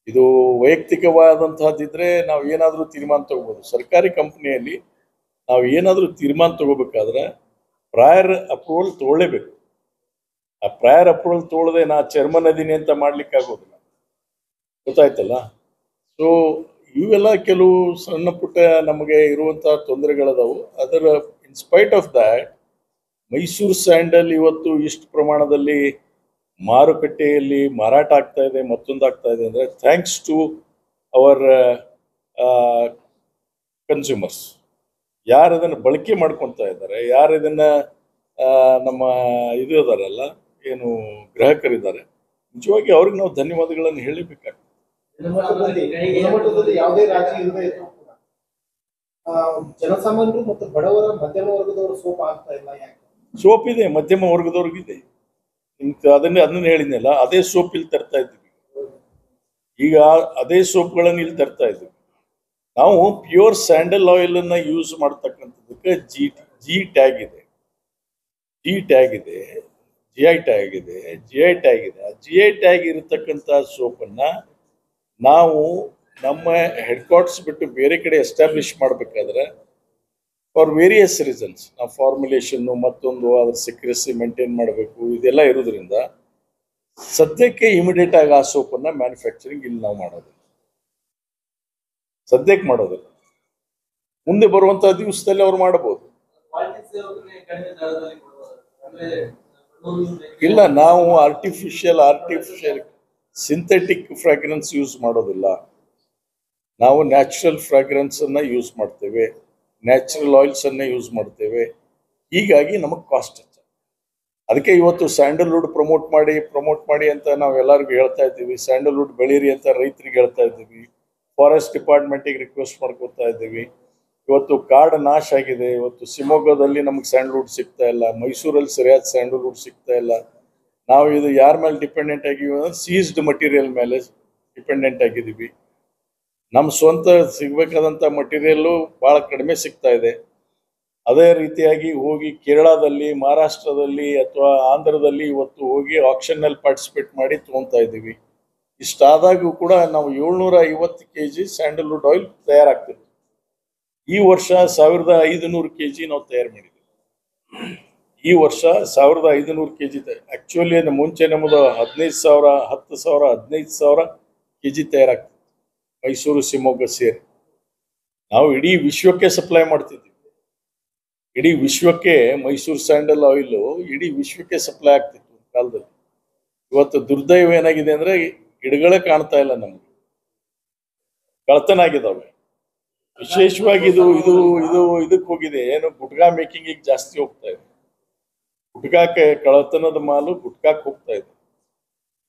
ಇದು ವೈಯಕ್ತಿಕವಾದಂತಹದ್ದಿದ್ರೆ ನಾವು ಏನಾದರೂ ತೀರ್ಮಾನ ತಗೋಬೋದು. ಸರ್ಕಾರಿ ಕಂಪನಿಯಲ್ಲಿ ನಾವು ಏನಾದರೂ ತೀರ್ಮಾನ ತಗೋಬೇಕಾದ್ರೆ ಪ್ರಯರ್ ಅಪ್ರೂವಲ್ ತಗೊಳ್ಳೇಬೇಕು. ಆ ಪ್ರಯರ್ ಅಪ್ರೂವಲ್ ತಗೊಳ್ಳದೆ ನಾ ಚೇರ್ಮನ್ ಅದೀನಿ ಅಂತ ಮಾಡ್ಲಿಕ್ಕೆ ಆಗೋದಿಲ್ಲ. ಗೊತ್ತಾಯ್ತಲ್ಲ? ಸೊ ಇವೆಲ್ಲ ಕೆಲವು ಸಣ್ಣ ಪುಟ್ಟ ನಮಗೆ ಇರುವಂತಹ ತೊಂದರೆಗಳದಾವು. ಅದರ in spite of that Mysuru sandal ಇವತ್ತು ಇಷ್ಟು ಪ್ರಮಾಣದಲ್ಲಿ ಮಾರುಕಟ್ಟೆಯಲ್ಲಿ ಮಾರಾಟ ಆಗ್ತಾ ಇದೆ, ಮತ್ತೊಂದಾಗ್ತಾ ಇದೆ ಅಂದರೆ ಥ್ಯಾಂಕ್ಸ್ ಟು ಅವರ್ ಕನ್ಸ್ಯೂಮರ್ಸ್. ಯಾರು ಅದನ್ನು ಬಳಕೆ ಮಾಡ್ಕೊತಾ ಇದ್ದಾರೆ, ಯಾರು ಇದನ್ನು ನಮ್ಮ ಇದು ಇದಾರಲ್ಲ, ಏನು ಗ್ರಾಹಕರಿದ್ದಾರೆ, ನಿಜವಾಗಿ ಅವ್ರಿಗೆ ನಾವು ಧನ್ಯವಾದಗಳನ್ನು ಹೇಳಬೇಕಾಗ್ತದೆ. ಗುಣಮಟ್ಟದಲ್ಲಿ ಯಾವುದೇ ರಾಜಿ ಇಲ್ಲದೆ ಇದ್ರೂ ಕೂಡ ಜನಸಾಮಾನ್ಯರು ಮತ್ತು ಬಡವರ ಮಧ್ಯಮ ವರ್ಗದವರು ಸೋಪ್ ಆಗ್ತಾ ಇಲ್ಲ. ಯಾಕೆ? ಸೋಪ್ ಇದೆ, ಮಧ್ಯಮ ವರ್ಗದವ್ರಿಗಿದೆ. ಅದನ್ನ ಹೇಳಿದ್ನಲ್ಲ, ಅದೇ ಸೋಪ್ ಇಲ್ಲಿ ತರ್ತಾ ಇದ್ದೀವಿ. ಈಗ ಅದೇ ಸೋಪ್ಗಳನ್ನು ಇಲ್ಲಿ ತರ್ತಾ ಇದ್ದೀವಿ. ನಾವು ಪ್ಯೂರ್ ಸ್ಯಾಂಡಲ್ ಆಯಿಲ್ ಅನ್ನ ಯೂಸ್ ಮಾಡ್ತಕ್ಕಂಥದಕ್ಕೆ ಜಿ ಟ್ಯಾಗ್ ಇದೆ, ಜಿ ಟ್ಯಾಗ್ ಇದೆ, GI ಟ್ಯಾಗ್ ಇದೆ, GI ಟ್ಯಾಗ್ ಇದೆ. ಆ GI ಟ್ಯಾಗ್ ಇರತಕ್ಕಂಥ ಸೋಪನ್ನ ನಾವು ನಮ್ಮ ಹೆಡ್ ಕ್ವಾರ್ಟರ್ಸ್ ಬಿಟ್ಟು ಬೇರೆ ಕಡೆ ಎಸ್ಟಾಬ್ಲಿಷ್ ಮಾಡಬೇಕಾದ್ರೆ ಫಾರ್ ವೇರಿಯಸ್ ರೀಸನ್ಸ್, ನಾವು ಫಾರ್ಮುಲೇಷನ್ನು ಮತ್ತೊಂದು ಅದ್ರ ಸೆಕ್ರೆಸಿ ಮೇಂಟೈನ್ ಮಾಡಬೇಕು, ಇದೆಲ್ಲ ಇರೋದ್ರಿಂದ ಸದ್ಯಕ್ಕೆ ಇಮಿಡಿಯೇಟ್ ಆಗಿ ಆ ಸೋಪನ್ನು ಮ್ಯಾನುಫ್ಯಾಕ್ಚರಿಂಗ್ ಇಲ್ಲಿ ನಾವು ಮಾಡೋದಿಲ್ಲ, ಸದ್ಯಕ್ಕೆ ಮಾಡೋದಿಲ್ಲ. ಮುಂದೆ ಬರುವಂತಹ ದಿವಸದಲ್ಲಿ ಅವ್ರು ಮಾಡಬಹುದು. ಇಲ್ಲ, ನಾವು ಆರ್ಟಿಫಿಷಿಯಲ್ ಸಿಂಥೆಟಿಕ್ ಫ್ರಾಗ್ರೆನ್ಸ್ ಯೂಸ್ ಮಾಡೋದಿಲ್ಲ. ನಾವು ನ್ಯಾಚುರಲ್ ಫ್ರಾಗ್ರೆನ್ಸ್ ಅನ್ನ ಯೂಸ್ ಮಾಡ್ತೇವೆ, ನ್ಯಾಚುರಲ್ ಆಯಿಲ್ಸ್ ಅನ್ನ ಯೂಸ್ ಮಾಡ್ತೇವೆ. ಹೀಗಾಗಿ ನಮಗೆ ಕಾಸ್ಟ್ ಹೆಚ್ಚು. ಅದಕ್ಕೆ ಇವತ್ತು ಸ್ಯಾಂಡಲ್ವುಡ್ ಪ್ರಮೋಟ್ ಮಾಡಿ ಅಂತ ನಾವು ಎಲ್ಲರಿಗೂ ಹೇಳ್ತಾ ಇದ್ದೀವಿ. ಸ್ಯಾಂಡಲ್ವುಡ್ ಬೆಳೀರಿ ಅಂತ ರೈತರಿಗೆ ಹೇಳ್ತಾ ಇದ್ದೀವಿ. ಫಾರೆಸ್ಟ್ ಡಿಪಾರ್ಟ್ಮೆಂಟಿಗೆ ರಿಕ್ವೆಸ್ಟ್ ಮಾಡ್ಕೊತಾ ಇದ್ದೀವಿ. ಇವತ್ತು ಕಾಡು ನಾಶ ಆಗಿದೆ. ಇವತ್ತು ಶಿವಮೊಗ್ಗದಲ್ಲಿ ನಮಗೆ ಸ್ಯಾಂಡಲ್ವುಡ್ ಸಿಗ್ತಾ ಇಲ್ಲ, ಮೈಸೂರಲ್ಲಿ ಸರಿಯಾದ ಸ್ಯಾಂಡಲ್ವುಡ್ ಸಿಗ್ತಾ ಇಲ್ಲ. ನಾವು ಇದು ಯಾರ ಮೇಲೆ ಡಿಪೆಂಡೆಂಟ್ ಆಗಿದ್ದೀವಿ ಅಂದ್ರೆ ಸೀಸ್ಡ್ ಮಟೀರಿಯಲ್ ಮೇಲೆ ಡಿಪೆಂಡೆಂಟ್ ಆಗಿದ್ದೀವಿ. ನಮ್ಮ ಸ್ವಂತ ಸಿಗಬೇಕಾದಂಥ ಮಟೀರಿಯಲ್ಲು ಭಾಳ ಕಡಿಮೆ ಸಿಗ್ತಾ ಇದೆ. ಅದೇ ರೀತಿಯಾಗಿ ಹೋಗಿ ಕೇರಳದಲ್ಲಿ, ಮಹಾರಾಷ್ಟ್ರದಲ್ಲಿ ಅಥವಾ ಆಂಧ್ರದಲ್ಲಿ ಇವತ್ತು ಹೋಗಿ ಆಕ್ಷನ್ನಲ್ಲಿ ಪಾರ್ಟಿಸಿಪೇಟ್ ಮಾಡಿ ತೊಗೊತಾ ಇದ್ದೀವಿ. ಇಷ್ಟಾದಾಗೂ ಕೂಡ ನಾವು 750 kg ಸ್ಯಾಂಡಲ್ವುಡ್ ಆಯಿಲ್ ತಯಾರಾಗ್ತಿದೆ. ಈ ವರ್ಷ 1500 kg ನಾವು ತಯಾರು ಮಾಡಿದ್ದೀವಿ. ಈ ವರ್ಷ 1500 kg. ಆ್ಯಕ್ಚುಲಿ ಮುಂಚೆ ನಮ್ಮದು 15,000, 10,000, 15,000 kg ತಯಾರಾಗ್ತದೆ ಮೈಸೂರು ಶಿವಮೊಗ್ಗ ಸೇರಿ. ನಾವು ಇಡೀ ವಿಶ್ವಕ್ಕೆ ಸಪ್ಲೈ ಮಾಡ್ತಿದ್ವಿ. ಇಡೀ ವಿಶ್ವಕ್ಕೆ ಮೈಸೂರು ಸ್ಯಾಂಡಲ್ ಆಯಿಲು ಇಡೀ ವಿಶ್ವಕ್ಕೆ ಸಪ್ಲೈ ಆಗ್ತಿತ್ತು ಒಂದು ಕಾಲದಲ್ಲಿ. ಇವತ್ತು ದುರ್ದೈವ ಏನಾಗಿದೆ ಅಂದರೆ ಗಿಡಗಳೇ ಕಾಣ್ತಾ ಇಲ್ಲ, ನಮಗೆ ಕಳ್ತನ ಆಗಿದ್ದಾವೆ. ವಿಶೇಷವಾಗಿ ಇದಕ್ಕೆ ಹೋಗಿದೆ, ಏನು ಗುಟ್ಕಾ ಮೇಕಿಂಗಿಗೆ ಜಾಸ್ತಿ ಹೋಗ್ತಾ ಇದೆ. ಗುಟ್ಕಾಕ್ಕೆ ಕಳ್ಳತನದ ಮಾಲು ಗುಟ್ಕಾಕ್ಕೆ ಹೋಗ್ತಾ ಇದೆ.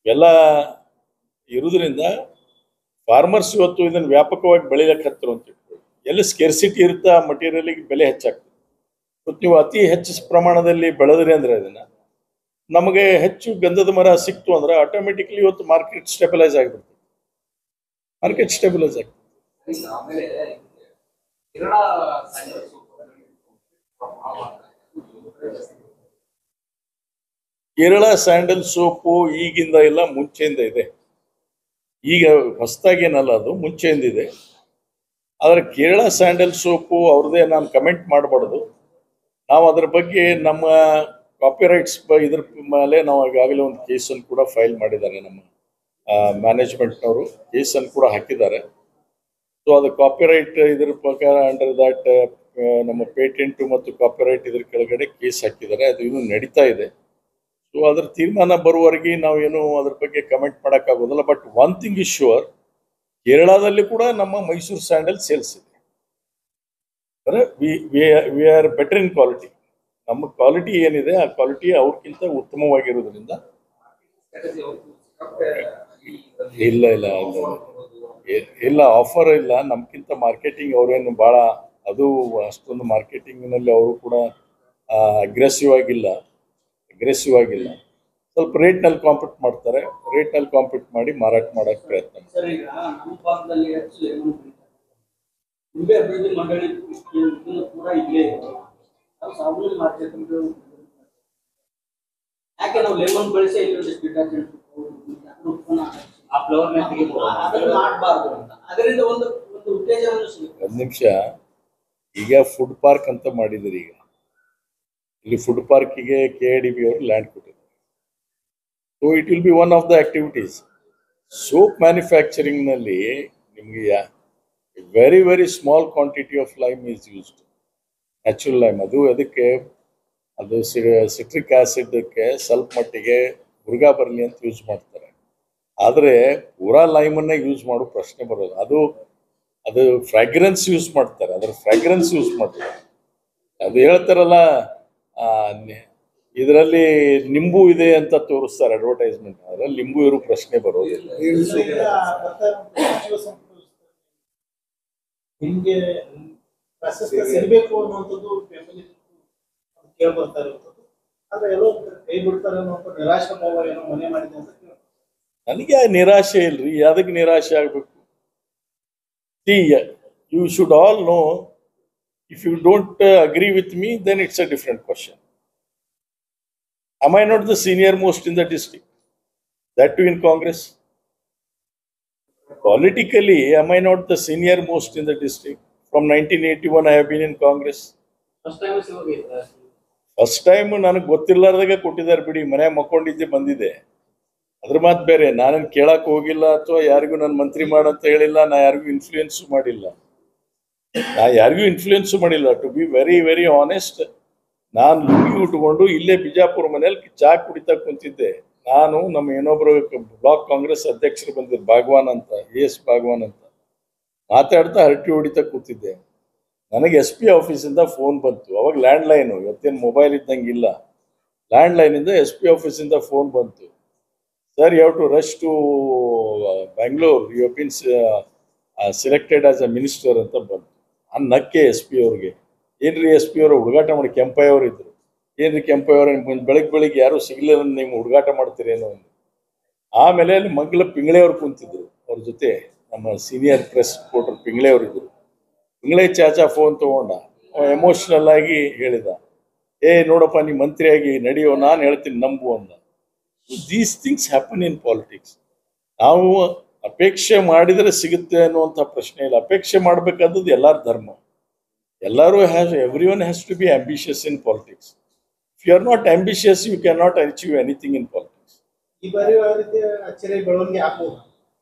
ಎಲ್ಲ ಇರೋದ್ರಿಂದ ಫಾರ್ಮರ್ಸ್ ಇವತ್ತು ಇದನ್ನು ವ್ಯಾಪಕವಾಗಿ ಬೆಳಿಲಕ್ಕೆ ಹತ್ತಿರ ಅಂತ ಇಟ್ಕೊಳ್ಳಿ. ಎಲ್ಲಿ ಸ್ಕೆರ್ಸಿಟಿ ಇರುತ್ತೆ ಆ ಮಟೀರಿಯಲ್ಗೆ ಬೆಲೆ ಹೆಚ್ಚಾಗ್ತದೆ. ಇವತ್ತು ನೀವು ಅತಿ ಹೆಚ್ಚು ಪ್ರಮಾಣದಲ್ಲಿ ಬೆಳೆದ್ರಿ ಅಂದ್ರೆ ಅದನ್ನ ನಮಗೆ ಹೆಚ್ಚು ಗಂಧದ ಮರ ಸಿಕ್ತು ಅಂದ್ರೆ ಆಟೋಮೆಟಿಕ್ಲಿ ಇವತ್ತು ಮಾರ್ಕೆಟ್ ಸ್ಟೆಬಿಲೈಸ್ ಆಗಿಬಿಡ್ತದೆ. ಮಾರ್ಕೆಟ್ ಸ್ಟೆಬಿಲೈಸ್ ಆಗ್ತದೆ. ಆಮೇಲೆ ಕೇರಳ ಸ್ಯಾಂಡಲ್ ಸೋಪು ಈಗಿಂದ ಇಲ್ಲ, ಮುಂಚೆಯಿಂದ ಇದೆ. ಈಗ ಹೊಸದಾಗೇನಲ್ಲ, ಅದು ಮುಂಚೆಯಿಂದ ಇದೆ. ಆದರೆ ಕೇರಳ ಸ್ಯಾಂಡಲ್ ಸೋಪು ಅವ್ರದ್ದೇ, ನಾನು ಕಮೆಂಟ್ ಮಾಡಬಾರ್ದು. ನಾವು ಅದ್ರ ಬಗ್ಗೆ ನಮ್ಮ ಕಾಪಿರೈಟ್ಸ್ ಇದ್ರ ಮೇಲೆ ನಾವು ಈಗಾಗಲೇ ಒಂದು ಕೇಸನ್ನು ಕೂಡ ಫೈಲ್ ಮಾಡಿದ್ದಾರೆ. ನಮ್ಮ ಮ್ಯಾನೇಜ್ಮೆಂಟ್ನವರು ಕೇಸನ್ನು ಕೂಡ ಹಾಕಿದ್ದಾರೆ. ಸೊ ಅದು ಕಾಪಿರೈಟ್ ಇದ್ರ ಪ್ರಕಾರ ಅಂಡರ್ ದಾಟ್ ನಮ್ಮ ಪೇಟೆಂಟು ಮತ್ತು ಕಾಪಿರೈಟ್ ಇದ್ರ ಕೆಳಗಡೆ ಕೇಸ್ ಹಾಕಿದ್ದಾರೆ. ಅದು ಇನ್ನೂ ನಡೀತಾ ಇದೆ. ಸೊ ಅದ್ರ ತೀರ್ಮಾನ ಬರುವವರೆಗೆ ನಾವೇನು ಅದ್ರ ಬಗ್ಗೆ ಕಮೆಂಟ್ ಮಾಡೋಕ್ಕಾಗೋದಿಲ್ಲ. But one thing is sure, ಕೇರಳದಲ್ಲಿ ಕೂಡ ನಮ್ಮ ಮೈಸೂರು ಸ್ಯಾಂಡಲ್ ಸೇಲ್ಸ್ ಇದೆ. ಅಂದರೆ we are better in quality. ನಮ್ಮ ಕ್ವಾಲಿಟಿ ಏನಿದೆ ಆ ಕ್ವಾಲಿಟಿ ಅವ್ರಿಗಿಂತ ಉತ್ತಮವಾಗಿರೋದ್ರಿಂದ ಇಲ್ಲ ಇಲ್ಲ ಇಲ್ಲ ಇಲ್ಲ ಆಫರ್ ಇಲ್ಲ. ನಮ್ಗಿಂತ ಮಾರ್ಕೆಟಿಂಗ್ ಅವರೇನು ಭಾಳ ಅದು ಅಷ್ಟೊಂದು ಮಾರ್ಕೆಟಿಂಗ್ನಲ್ಲಿ ಅವರು ಕೂಡ ಅಗ್ರೆಸಿವ್ ಆಗಿಲ್ಲ. ಸ್ವಲ್ಪ ರೇಟ್ನಲ್ಲಿ ಕಾಂಪೀಟ್ ಮಾಡ್ತಾರೆ. ರೇಟ್ನಲ್ಲಿ ಕಾಂಪೀಟ್ ಮಾಡಿ ಮಾರಾಟ ಮಾಡೋಕ್ಕೆ ಪ್ರಯತ್ನ ಮಾಡ್ತಾರೆ. ಸರ್, ಈಗ ನಮ್ಮ ಭಾಗದಲ್ಲಿ ಹೆಚ್ಚು ಲೇಮನ್ ನಿಂಬೆ ಅಭಿವೃದ್ಧಿ ಮಂಡಳಿ ಕೂಡ ಇಲ್ಲೇ ಇದೆ. ನಾವು ಸಾಬೂನು ಮಾರ್ಕೆಟ್ ಯಾಕೆ ನಾವು ಲೇಮನ್ ಬೆಳೆಸಿ ಇಲ್ಲಿ ಡಿಟರ್ಜೆಂಟ್ ಉತ್ಪನ್ನ ಆ ಫ್ಲವರ್ನ ತೆಗಿಬಹುದು, ಅದನ್ನು ಮಾಡಬಾರ್ದು ಅಂತ ಅದರಿಂದ ಒಂದು ಉತ್ತೇಜನವನ್ನು ಸಿಗುತ್ತೆ. ಒಂದು ನಿಮಿಷ, ಈಗ ಫುಡ್ ಪಾರ್ಕ್ ಅಂತ ಮಾಡಿದಿರಿ. ಈಗ ಇಲ್ಲಿ ಫುಡ್ ಪಾರ್ಕಿಗೆ KIDB ಅವರು ಲ್ಯಾಂಡ್ ಕೊಟ್ಟಿದ್ದಾರೆ. So it will be one of the activities. Soap ಮ್ಯಾನುಫ್ಯಾಕ್ಚರಿಂಗ್ನಲ್ಲಿ ನಿಮಗೆ very very small quantity of lime is used, natural lime. ಅದು ಅದಕ್ಕೆ ಅದು ಸಿಟ್ರಿಕ್ ಆ್ಯಸಿಡ್ಗೆ ಸ್ವಲ್ಪ ಮಟ್ಟಿಗೆ ಹುರ್ಗ ಬರಲಿ ಅಂತ ಯೂಸ್ ಮಾಡ್ತಾರೆ. ಆದರೆ ಪೂರಾ ಲೈಮನ್ನೇ ಯೂಸ್ ಮಾಡೋ ಪ್ರಶ್ನೆ ಬರೋದು. ಅದು ಫ್ರಾಗ್ರೆನ್ಸ್ ಯೂಸ್ ಮಾಡ್ತಾರೆ. ಅದರ ಫ್ರಾಗ್ರೆನ್ಸ್ ಯೂಸ್ ಮಾಡ್ತಾರೆ. ಅದು ಹೇಳ್ತಾರಲ್ಲ, ಇದರಲ್ಲಿ ನಿಂಬು ಇದೆ ಅಂತ ತೋರಿಸ್ತಾರೆ ಅಡ್ವರ್ಟೈಸ್ಮೆಂಟ್. ಅದರಲ್ಲಿ ನಿಂಬು ಇರೋ ಪ್ರಶ್ನೆ ಬರೋದಿಲ್ಲ. ನಿಮ್ಗೆ ಪ್ರಶಸ್ತಿ ಸಿಗಬೇಕು ಅನ್ನುವಂಥದ್ದು ಕೇಳಿ ಬರ್ತಾ ಇರುವಂಥದ್ದು. ಆದ್ರೆ ಎಲ್ಲೋ ಕೈ ಬಿಡ್ತಾರೆ ಅನ್ನುವಂಥ ನಿರಾಶಾ ಭಾವ ಏನೋ ಮನೆ ಮಾಡಿದೆ ಅಂತ ಕೇಳ್ತಾರೆ. ನನಗೆ ನಿರಾಶೆ ಇಲ್ರಿ. ಅದಕ್ಕೆ ನಿರಾಶೆ ಆಗಬೇಕು? You should all know, if you don't agree with me, then it's a different question. Am I not the senior most in the district? That too in Congress? Politically, am I not the senior most in the district? From 1981, I have been in Congress. First time ನನಗೆ ಗೊತ್ತಿಲ್ಲಾರ್ದಾಗ ಕೊಟ್ಟಿದ್ದಾರೆ ಬಿಡಿ. ಮನೆ ಮಕ್ಕೊಂಡಿದ್ದೆ ಬಂದಿದೆ, ಅದ್ರ ಮಾತು ಬೇರೆ. ನಾನೇನು ಕೇಳಕ್ಕೆ ಹೋಗಿಲ್ಲ ಅಥವಾ ಯಾರಿಗೂ ನಾನು ಮಂತ್ರಿ ಮಾಡಂತ ಹೇಳಿಲ್ಲ. ನಾ ಯಾರಿಗೂ ಇನ್ಫ್ಲೂಯೆನ್ಸ್ ಮಾಡಿಲ್ಲ. To be very very honest, ನಾನು ಲುಂಗಿ ಉಟ್ಕೊಂಡು ಇಲ್ಲೇ ಬಿಜಾಪುರ ಮನೇಲಿ ಚಾ ಕುಡಿತಾ ಕುಂತಿದ್ದೆ. ನಾನು ನಮ್ಮ ಇನ್ನೊಬ್ಬರು ಬ್ಲಾಕ್ ಕಾಂಗ್ರೆಸ್ ಅಧ್ಯಕ್ಷರು ಬಂದಿದ್ದರು, ಭಾಗವಾನ್ ಅಂತ, AS ಭಾಗವಾನ್ ಅಂತ, ಮಾತಾಡ್ತಾ ಹರಟಿ ಹೊಡಿತಾ ಕೂತಿದ್ದೆ. ನನಗೆ SP ಆಫೀಸಿಂದ ಫೋನ್ ಬಂತು. ಅವಾಗ ಲ್ಯಾಂಡ್ಲೈನು, ಇವತ್ತೇನು ಮೊಬೈಲ್ ಇದ್ದಂಗೆ ಇಲ್ಲ. ಲ್ಯಾಂಡ್ಲೈನಿಂದ SP ಆಫೀಸಿಂದ ಫೋನ್ ಬಂತು. Sir, you have to rush to Bangalore, you have been selected as a minister ಅಂತ ಬಂತು. ನಕ್ಕೆ SP ಅವ್ರಿಗೆ, ಏನ್ರಿ SP ಅವರು ಹುಡುಗಾಟ ಮಾಡಿ, ಕೆಂಪಯ್ಯವರು ಇದ್ರು, ಏನ್ರಿ ಕೆಂಪಯ್ಯವ್ರು ಬೆಳಗ್ಗೆ ಯಾರು ಸಿಗ್ಲಿಲ್ಲ, ನೀವು ಹುಡುಗಾಟ ಮಾಡ್ತೀರೇನೋ ಅಂದು. ಆಮೇಲೆ ಅಲ್ಲಿ ಮಂಗಲ ಪಿಂಗಳೆಯವ್ರು ಕುಂತಿದ್ರು ಅವ್ರ ಜೊತೆ. ನಮ್ಮ ಸೀನಿಯರ್ ಪ್ರೆಸ್ ರಿಪೋರ್ಟರ್ ಪಿಂಗಳೆಯವರು ಇದ್ರು. ಪಿಂಗಳೆ ಚಾಚಾ ಫೋನ್ ತಗೊಂಡ ಎಮೋಷ್ನಲ್ ಆಗಿ ಹೇಳಿದ, ನೋಡಪ್ಪ, ನೀ ಮಂತ್ರಿಯಾಗಿ ನಡೆಯೋ, ನಾನು ಹೇಳ್ತೀನಿ ನಂಬು ಅಂದ. These things happen in politics. ನಾವು ಅಪೇಕ್ಷೆ ಮಾಡಿದರೆ ಸಿಗುತ್ತೆ ಅನ್ನುವಂಥ ಪ್ರಶ್ನೆ ಇಲ್ಲ. ಅಪೇಕ್ಷೆ ಮಾಡಬೇಕಾದದ್ದು ಎಲ್ಲರ ಧರ್ಮ. ಎಲ್ಲರೂ everyone has to be ambitious in politics. If you are not ambitious, you can not achieve anything in politics. ಈ ಬಾರಿ ಯಾವ ರೀತಿ ಅಚ್ಚರಿ ಬೆಳವಣಿಗೆ ಆಗ್ಬೋದು?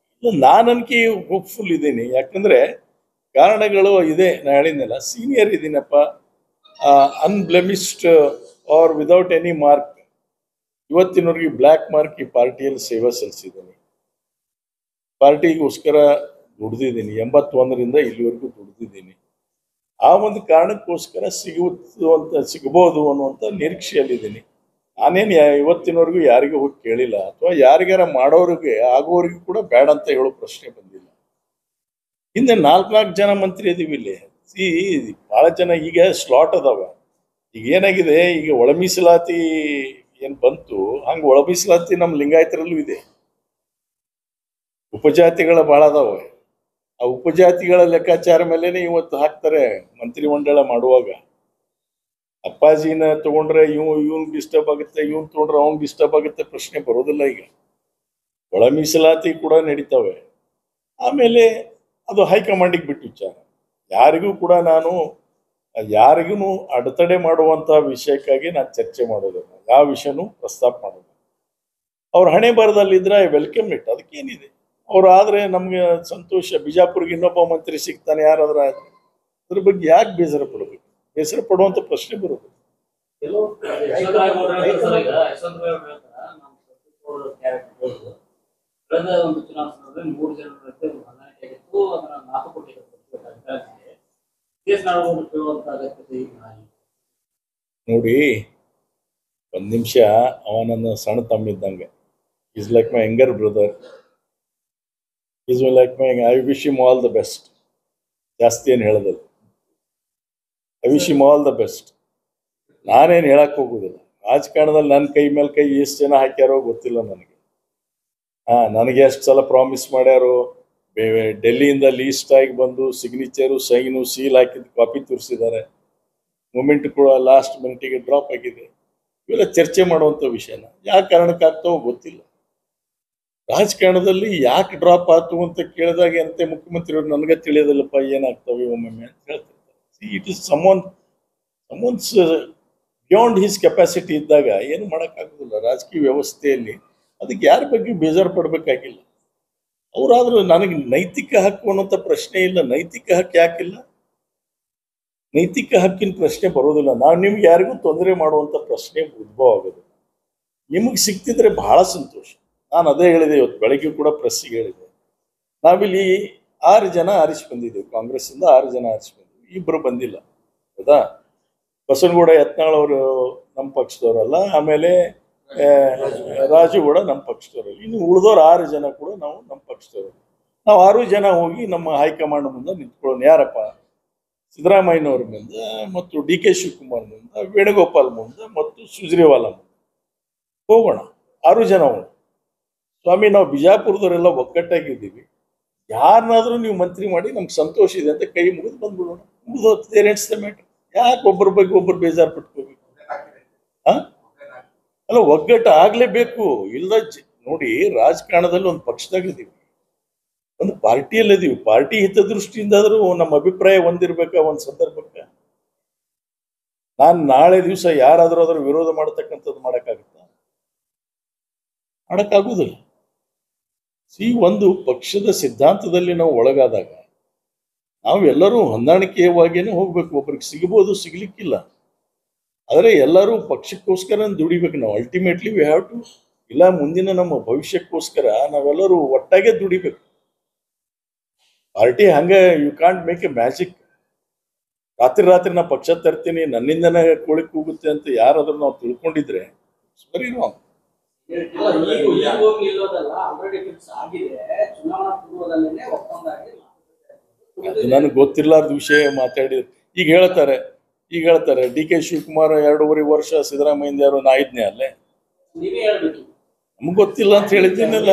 ನಾನು ಅನ್ಕಿ ಹೋಪ್ಫುಲ್ ಇದ್ದೀನಿ. ಯಾಕಂದರೆ ಕಾರಣಗಳು ಇದೆ. ನಾನು ಹೇಳಿದ್ನಲ್ಲ, ಸೀನಿಯರ್ ಇದ್ದೀನಪ್ಪ, unblemished or without any mark. ಇವತ್ತಿನವ್ರಿಗೆ ಬ್ಲ್ಯಾಕ್ ಮಾರ್ಕ್ ಈ ಪಾರ್ಟಿಯಲ್ಲಿ ಸೇವೆ ಸಲ್ಲಿಸಿದ್ದೀನಿ. ಪಾರ್ಟಿಗೋಸ್ಕರ ದುಡ್ದಿದ್ದೀನಿ. 81ರಿಂದ ಇಲ್ಲಿವರೆಗೂ ದುಡ್ದಿದ್ದೀನಿ. ಆ ಒಂದು ಕಾರಣಕ್ಕೋಸ್ಕರ ಸಿಗ್ಬೋದು ಅನ್ನುವಂಥ ನಿರೀಕ್ಷೆಯಲ್ಲಿದ್ದೀನಿ. ನಾನೇನು ಇವತ್ತಿನವರೆಗೂ ಯಾರಿಗೂ ಹೋಗಿ ಕೇಳಿಲ್ಲ, ಅಥವಾ ಯಾರಿಗಾರ ಮಾಡೋರಿಗೆ ಆಗೋರಿಗೆ ಕೂಡ ಬೇಡ ಅಂತ ಹೇಳೋ ಪ್ರಶ್ನೆ ಬಂದಿಲ್ಲ. ಹಿಂದೆ 4 ಜನ ಮಂತ್ರಿ ಅದೀವಿ ಇಲ್ಲಿ. ಸಿ ಭಾಳ ಜನ ಈಗ ಸ್ಲಾಟ್ ಅದಾವ. ಈಗ ಏನಾಗಿದೆ, ಈಗ ಒಳ ಮೀಸಲಾತಿ ಏನ್ ಬಂತು ಹಂಗ ಒಳ ಮೀಸಲಾತಿ ನಮ್ಮ ಲಿಂಗಾಯತರಲ್ಲೂ ಇದೆ. ಉಪಜಾತಿಗಳ ಭಾಳ ಅದಾವೆ. ಆ ಉಪಜಾತಿಗಳ ಲೆಕ್ಕಾಚಾರ ಮೇಲೆನೆ ಇವತ್ತು ಹಾಕ್ತಾರೆ ಮಂತ್ರಿಮಂಡಲ ಮಾಡುವಾಗ. ಅಪ್ಪಾಜಿನ ತಗೊಂಡ್ರೆ ಇವನ್ ಡಿಸ್ಟರ್ಬ್ ಆಗುತ್ತೆ, ಇವನ್ ತಗೊಂಡ್ರೆ ಅವ್ನ್ ಡಿಸ್ಟರ್ಬ್ ಆಗುತ್ತೆ, ಪ್ರಶ್ನೆ ಬರೋದಿಲ್ಲ. ಈಗ ಒಳ ಮೀಸಲಾತಿ ಕೂಡ ನಡೀತವೆ. ಆಮೇಲೆ ಅದು ಹೈಕಮಾಂಡಿಗೆ ಬಿಟ್ಟು ವಿಚಾರ. ಯಾರಿಗೂ ಕೂಡ ನಾನು ಯಾರಿಗೂ ಅಡೆತಡೆ ಮಾಡುವಂತ ವಿಷಯಕ್ಕಾಗಿ ನಾನು ಚರ್ಚೆ ಮಾಡೋದಿಲ್ಲ, ಯಾವ ವಿಷಯನೂ ಪ್ರಸ್ತಾಪ ಮಾಡೋದು. ಅವ್ರ ಹಣೆ ಬರದಲ್ಲಿದ್ರೆ ವೆಲ್ಕಮ್ ಇಟ್, ಅದಕ್ಕೇನಿದೆ. ಅವ್ರು ಆದ್ರೆ ನಮ್ಗೆ ಸಂತೋಷ. ಬಿಜಾಪುರ್ಗೆ ಇನ್ನೊಬ್ಬ ಮಂತ್ರಿ ಸಿಗ್ತಾನೆ ಯಾರಾದ್ರ, ಅದ್ರ ಬಗ್ಗೆ ಯಾಕೆ ಬೇಸರ ಪಡಬೇಕು? ಬೇಸರ ಪಡುವಂತ ಪ್ರಶ್ನೆ ಬರೋದು. ಕೆಲವು ಕಳೆದ ಒಂದು ಚುನಾವಣೆ 3 ಜನರ ಹೊಂದಾಣಿಕೆ ಆಗಿತ್ತು. ಅದನ್ನ 4 ಕೋಟಿ ಕೇಸ್ ಮಾಡುವಂತ ಅಗತ್ಯತೆ ನೋಡಿ, ಒಂದ್ ನಿಮಿಷ. ಅವ ನನ್ನ ಸಣ್ಣ ತಮ್ಮಿದ್ದಂಗೆ. Is like my younger brother. Is like my, I wish him all the best. ಜಾಸ್ತಿ ಏನು ಹೇಳೋದಿಲ್ಲ. I wish him all the best. ನಾನೇನು ಹೇಳಕ್ ಹೋಗುದಿಲ್ಲ. ರಾಜಕಾರಣದಲ್ಲಿ ನನ್ನ ಕೈ ಮೇಲೆ ಕೈ ಎಷ್ಟು ಜನ ಹಾಕ್ಯಾರೋ ಗೊತ್ತಿಲ್ಲ ನನಗೆ. ನನಗೆ ಎಷ್ಟು ಸಲ ಪ್ರಾಮಿಸ್ ಮಾಡ್ಯಾರೋ. ಡೆಲ್ಲಿಯಿಂದ ಲೀಸ್ಟ್ ಆಗಿ ಬಂದು ಸಿಗ್ನೇಚರು ಸೈನು ಸೀಲ್ ಹಾಕಿದ್ದು ಕಾಪಿ ತೋರಿಸಿದ್ದಾರೆ. ಮೂಮೆಂಟ್ ಕೂಡ ಲಾಸ್ಟ್ ಮಿನಿಟಿಗೆ ಡ್ರಾಪ್ ಆಗಿದೆ. ಇವೆಲ್ಲ ಚರ್ಚೆ ಮಾಡುವಂಥ ವಿಷಯನ. ಯಾವ ಕಾರಣಕ್ಕೆ ಆಗ್ತಾವೋ ಗೊತ್ತಿಲ್ಲ. ರಾಜಕಾರಣದಲ್ಲಿ ಯಾಕೆ ಡ್ರಾಪ್ ಆಯ್ತು ಅಂತ ಕೇಳಿದಾಗ ಅಂತೆ ಮುಖ್ಯಮಂತ್ರಿಯವರು ನನಗೆ ತಿಳಿಯೋದಿಲ್ಲಪ್ಪ ಏನಾಗ್ತವೆ ಒಮ್ಮೊಮ್ಮೆ ಅಂತ ಹೇಳ್ತಿರ್ತಾರೆ. It is summons beyond his capacity ಇದ್ದಾಗ ಏನು ಮಾಡೋಕ್ಕಾಗೋದಿಲ್ಲ ರಾಜಕೀಯ ವ್ಯವಸ್ಥೆಯಲ್ಲಿ. ಅದಕ್ಕೆ ಯಾರ ಬಗ್ಗೆ ಬೇಜಾರು ಪಡಬೇಕಾಗಿಲ್ಲ. ಅವರಾದ್ರೂ ನನಗೆ ನೈತಿಕ ಹಕ್ಕು ಅನ್ನೋಂಥ ಪ್ರಶ್ನೆ ಇಲ್ಲ. ನೈತಿಕ ಹಕ್ಕು ಯಾಕಿಲ್ಲ? ನೈತಿಕ ಹಕ್ಕಿನ ಪ್ರಶ್ನೆ ಬರೋದಿಲ್ಲ. ನಾನು ನಿಮ್ಗೆ ಯಾರಿಗೂ ತೊಂದರೆ ಮಾಡುವಂಥ ಪ್ರಶ್ನೆ ಉದ್ಭವ ಆಗೋದಿಲ್ಲ. ನಿಮಗೆ ಸಿಕ್ತಿದ್ರೆ ಬಹಳ ಸಂತೋಷ. ನಾನು ಅದೇ ಹೇಳಿದೆ, ಇವತ್ತು ಬೆಳಗ್ಗೆ ಕೂಡ ಪ್ರೆಸ್ಸಿಗೆ ಹೇಳಿದೆ. ನಾವಿಲ್ಲಿ 6 ಜನ ಆರಿಸಿ ಬಂದಿದ್ದೇವೆ. ಕಾಂಗ್ರೆಸ್ಸಿಂದ 6 ಜನ ಆರಿಸಿ ಬಂದಿದ್ದೀವಿ, 2 ಬಂದಿಲ್ಲ. ಹೌದಾ? ಬಸವನಗೌಡ ಯತ್ನಾಳ್ ಅವರು ನಮ್ಮ ಪಕ್ಷದವರಲ್ಲ, ಆಮೇಲೆ ರಾಜು ಕೂಡ ನಮ್ಮ ಪಕ್ಷದವರಲ್ಲ. ಇನ್ನು ಉಳಿದವ್ರು 6 ಜನ ಕೂಡ ನಾವು ನಮ್ಮ ಪಕ್ಷದವರು. ನಾವು 6 ಜನ ಹೋಗಿ ನಮ್ಮ ಹೈಕಮಾಂಡ್ ಮುಂದೆ ನಿಂತ್ಕೊಳ್ಳೋಣ. ಯಾರಪ್ಪ? ಸಿದ್ದರಾಮಯ್ಯನವ್ರ ಮುಂದೆ, ಮತ್ತು ಡಿ ಕೆ ಶಿವಕುಮಾರ್ ಮುಂದೆ, ವೇಣುಗೋಪಾಲ್ ಮುಂದೆ, ಮತ್ತು ಸುಜ್ರೇವಾಲಾ ಮುಂದೆ ಹೋಗೋಣ. 6 ಜನ ಹೋಗೋಣ. ಸ್ವಾಮಿ, ನಾವು ಬಿಜಾಪುರದವರೆಲ್ಲ ಒಗ್ಗಟ್ಟಾಗಿದ್ದೀವಿ. ಯಾರನ್ನಾದ್ರೂ ನೀವು ಮಂತ್ರಿ ಮಾಡಿ ನಮ್ಗೆ ಸಂತೋಷ ಇದೆ ಅಂತ ಕೈ ಮುಗಿದು ಬಂದ್ಬಿಡೋಣ. ಮುಗಿದು ಮ್ಯಾಟ್ರ್. ಯಾಕೆ ಒಬ್ಬರ ಬಗ್ಗೆ ಒಬ್ಬರು ಬೇಜಾರು ಪಟ್ಕೋಬೇಕು? ಅಲ್ಲ, ಒಗ್ಗಟ್ಟು ಆಗ್ಲೇಬೇಕು. ಇಲ್ದ ನೋಡಿ, ರಾಜಕಾರಣದಲ್ಲಿ ಒಂದು ಪಕ್ಷದಾಗಿದ್ದೀವಿ, ಒಂದು ಪಾರ್ಟಿಯಲ್ಲಿದ್ದೀವಿ. ಪಾರ್ಟಿ ಹಿತದೃಷ್ಟಿಯಿಂದಾದ್ರೂ ನಮ್ಮ ಅಭಿಪ್ರಾಯ ಒಂದಿರ್ಬೇಕ ಒಂದು ಸಂದರ್ಭಕ್ಕೆ. ನಾನು ನಾಳೆ ದಿವಸ ಯಾರಾದ್ರೂ ಅದ್ರ ವಿರೋಧ ಮಾಡತಕ್ಕಂಥದ್ದು ಮಾಡೋಕ್ಕಾಗುತ್ತಾ? ಮಾಡೋಕ್ಕಾಗುವುದಿಲ್ಲ. ಒಂದು ಪಕ್ಷದ ಸಿದ್ಧಾಂತದಲ್ಲಿ ನಾವು ಒಳಗಾದಾಗ ನಾವು ಎಲ್ಲರೂ ಹೊಂದಾಣಿಕೆಯವಾಗೇನೆ ಹೋಗ್ಬೇಕು. ಒಬ್ರಿಗೆ ಸಿಗಬಹುದು, ಸಿಗ್ಲಿಕ್ಕಿಲ್ಲ. ಆದರೆ ಎಲ್ಲರೂ ಪಕ್ಷಕ್ಕೋಸ್ಕರ ದುಡಿಬೇಕು ನಾವು. Ultimately we have to. ಇಲ್ಲ, ಮುಂದಿನ ನಮ್ಮ ಭವಿಷ್ಯಕ್ಕೋಸ್ಕರ ನಾವೆಲ್ಲರೂ ಒಟ್ಟಾಗೆ ದುಡಿಬೇಕು. ಪಾರ್ಟಿ ಹಂಗೆ you can't make a magic. ರಾತ್ರಿ ನಾ ಪಕ್ಷ ತರ್ತೀನಿ, ನನ್ನಿಂದನೇ ಕೋಳಿ ಕೂಗುತ್ತೆ ಅಂತ ಯಾರಾದ್ರೂ ನಾವು ತಿಳ್ಕೊಂಡಿದ್ರೆ ವೆರಿ ರಾಂಗ್. ಅದು ನನಗೆ ಗೊತ್ತಿರ್ಲಾರ್ದ ವಿಷಯ ಮಾತಾಡಿದ್ರು. ಈಗ ಹೇಳ್ತಾರೆ ಡಿ ಕೆ ಶಿವಕುಮಾರ್ 2.5 ವರ್ಷ ಸಿದ್ದರಾಮಯ್ಯ ಯಾರು ನಾ ಇದ್ನೇ ಅಲ್ಲೇ, ನಮ್ಗೆ ಗೊತ್ತಿಲ್ಲ ಅಂತ ಹೇಳಿದ್ದೀನಲ್ಲ.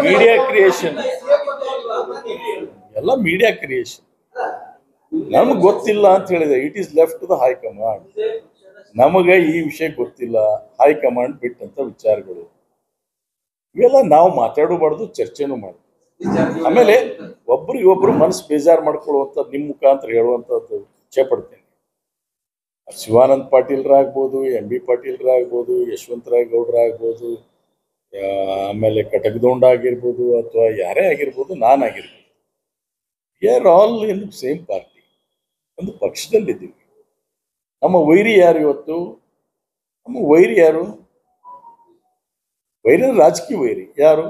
ಮೀಡಿಯಾ ಕ್ರಿಯೇಷನ್ ಎಲ್ಲ ಮೀಡಿಯಾ ಕ್ರಿಯೇಷನ್. ನಮ್ಗೆ ಗೊತ್ತಿಲ್ಲ ಅಂತ ಹೇಳಿದೆ. It is left to the high command. ನಮಗೆ ಈ ವಿಷಯ ಗೊತ್ತಿಲ್ಲ, ಹೈಕಮಾಂಡ್ ಬಿಟ್ಟಂತ ವಿಚಾರಗಳು ಇವೆಲ್ಲ ನಾವು ಮಾತಾಡಬಾರ್ದು, ಚರ್ಚೆನೂ ಮಾಡ್ತೀವಿ. ಆಮೇಲೆ ಒಬ್ರಿಗೊಬ್ರು ಮನಸ್ಸು ಬೇಜಾರು ಮಾಡ್ಕೊಳ್ಳುವಂಥದ್ದು ನಿಮ್ಮ ಮುಖಾಂತರ ಹೇಳುವಂಥದ್ದು ಇಚ್ಛೆ ಪಡ್ತೇನೆ. ಶಿವಾನಂದ ಪಾಟೀಲ್ರಾಗ್ಬೋದು, ಎಂ ಬಿ ಪಾಟೀಲ್ರಾಗ್ಬೋದು, ಯಶವಂತರಾವ್ ಗೌಡ್ರಾಗ್ಬೋದು, ಆಮೇಲೆ ಕಟಕದೊಂಡ ಆಗಿರ್ಬೋದು, ಅಥವಾ ಯಾರೇ ಆಗಿರ್ಬೋದು, ನಾನಾಗಿರ್ಬೋದು, we are all in same party. ಒಂದು ಪಕ್ಷದಲ್ಲಿದ್ದೀವಿ. ನಮ್ಮ ವೈರಿ ಯಾರು ಇವತ್ತು? ನಮ್ಮ ವೈರಿ ಯಾರು? ವೈರಿ ರಾಜಕೀಯ ವೈರಿ ಯಾರು?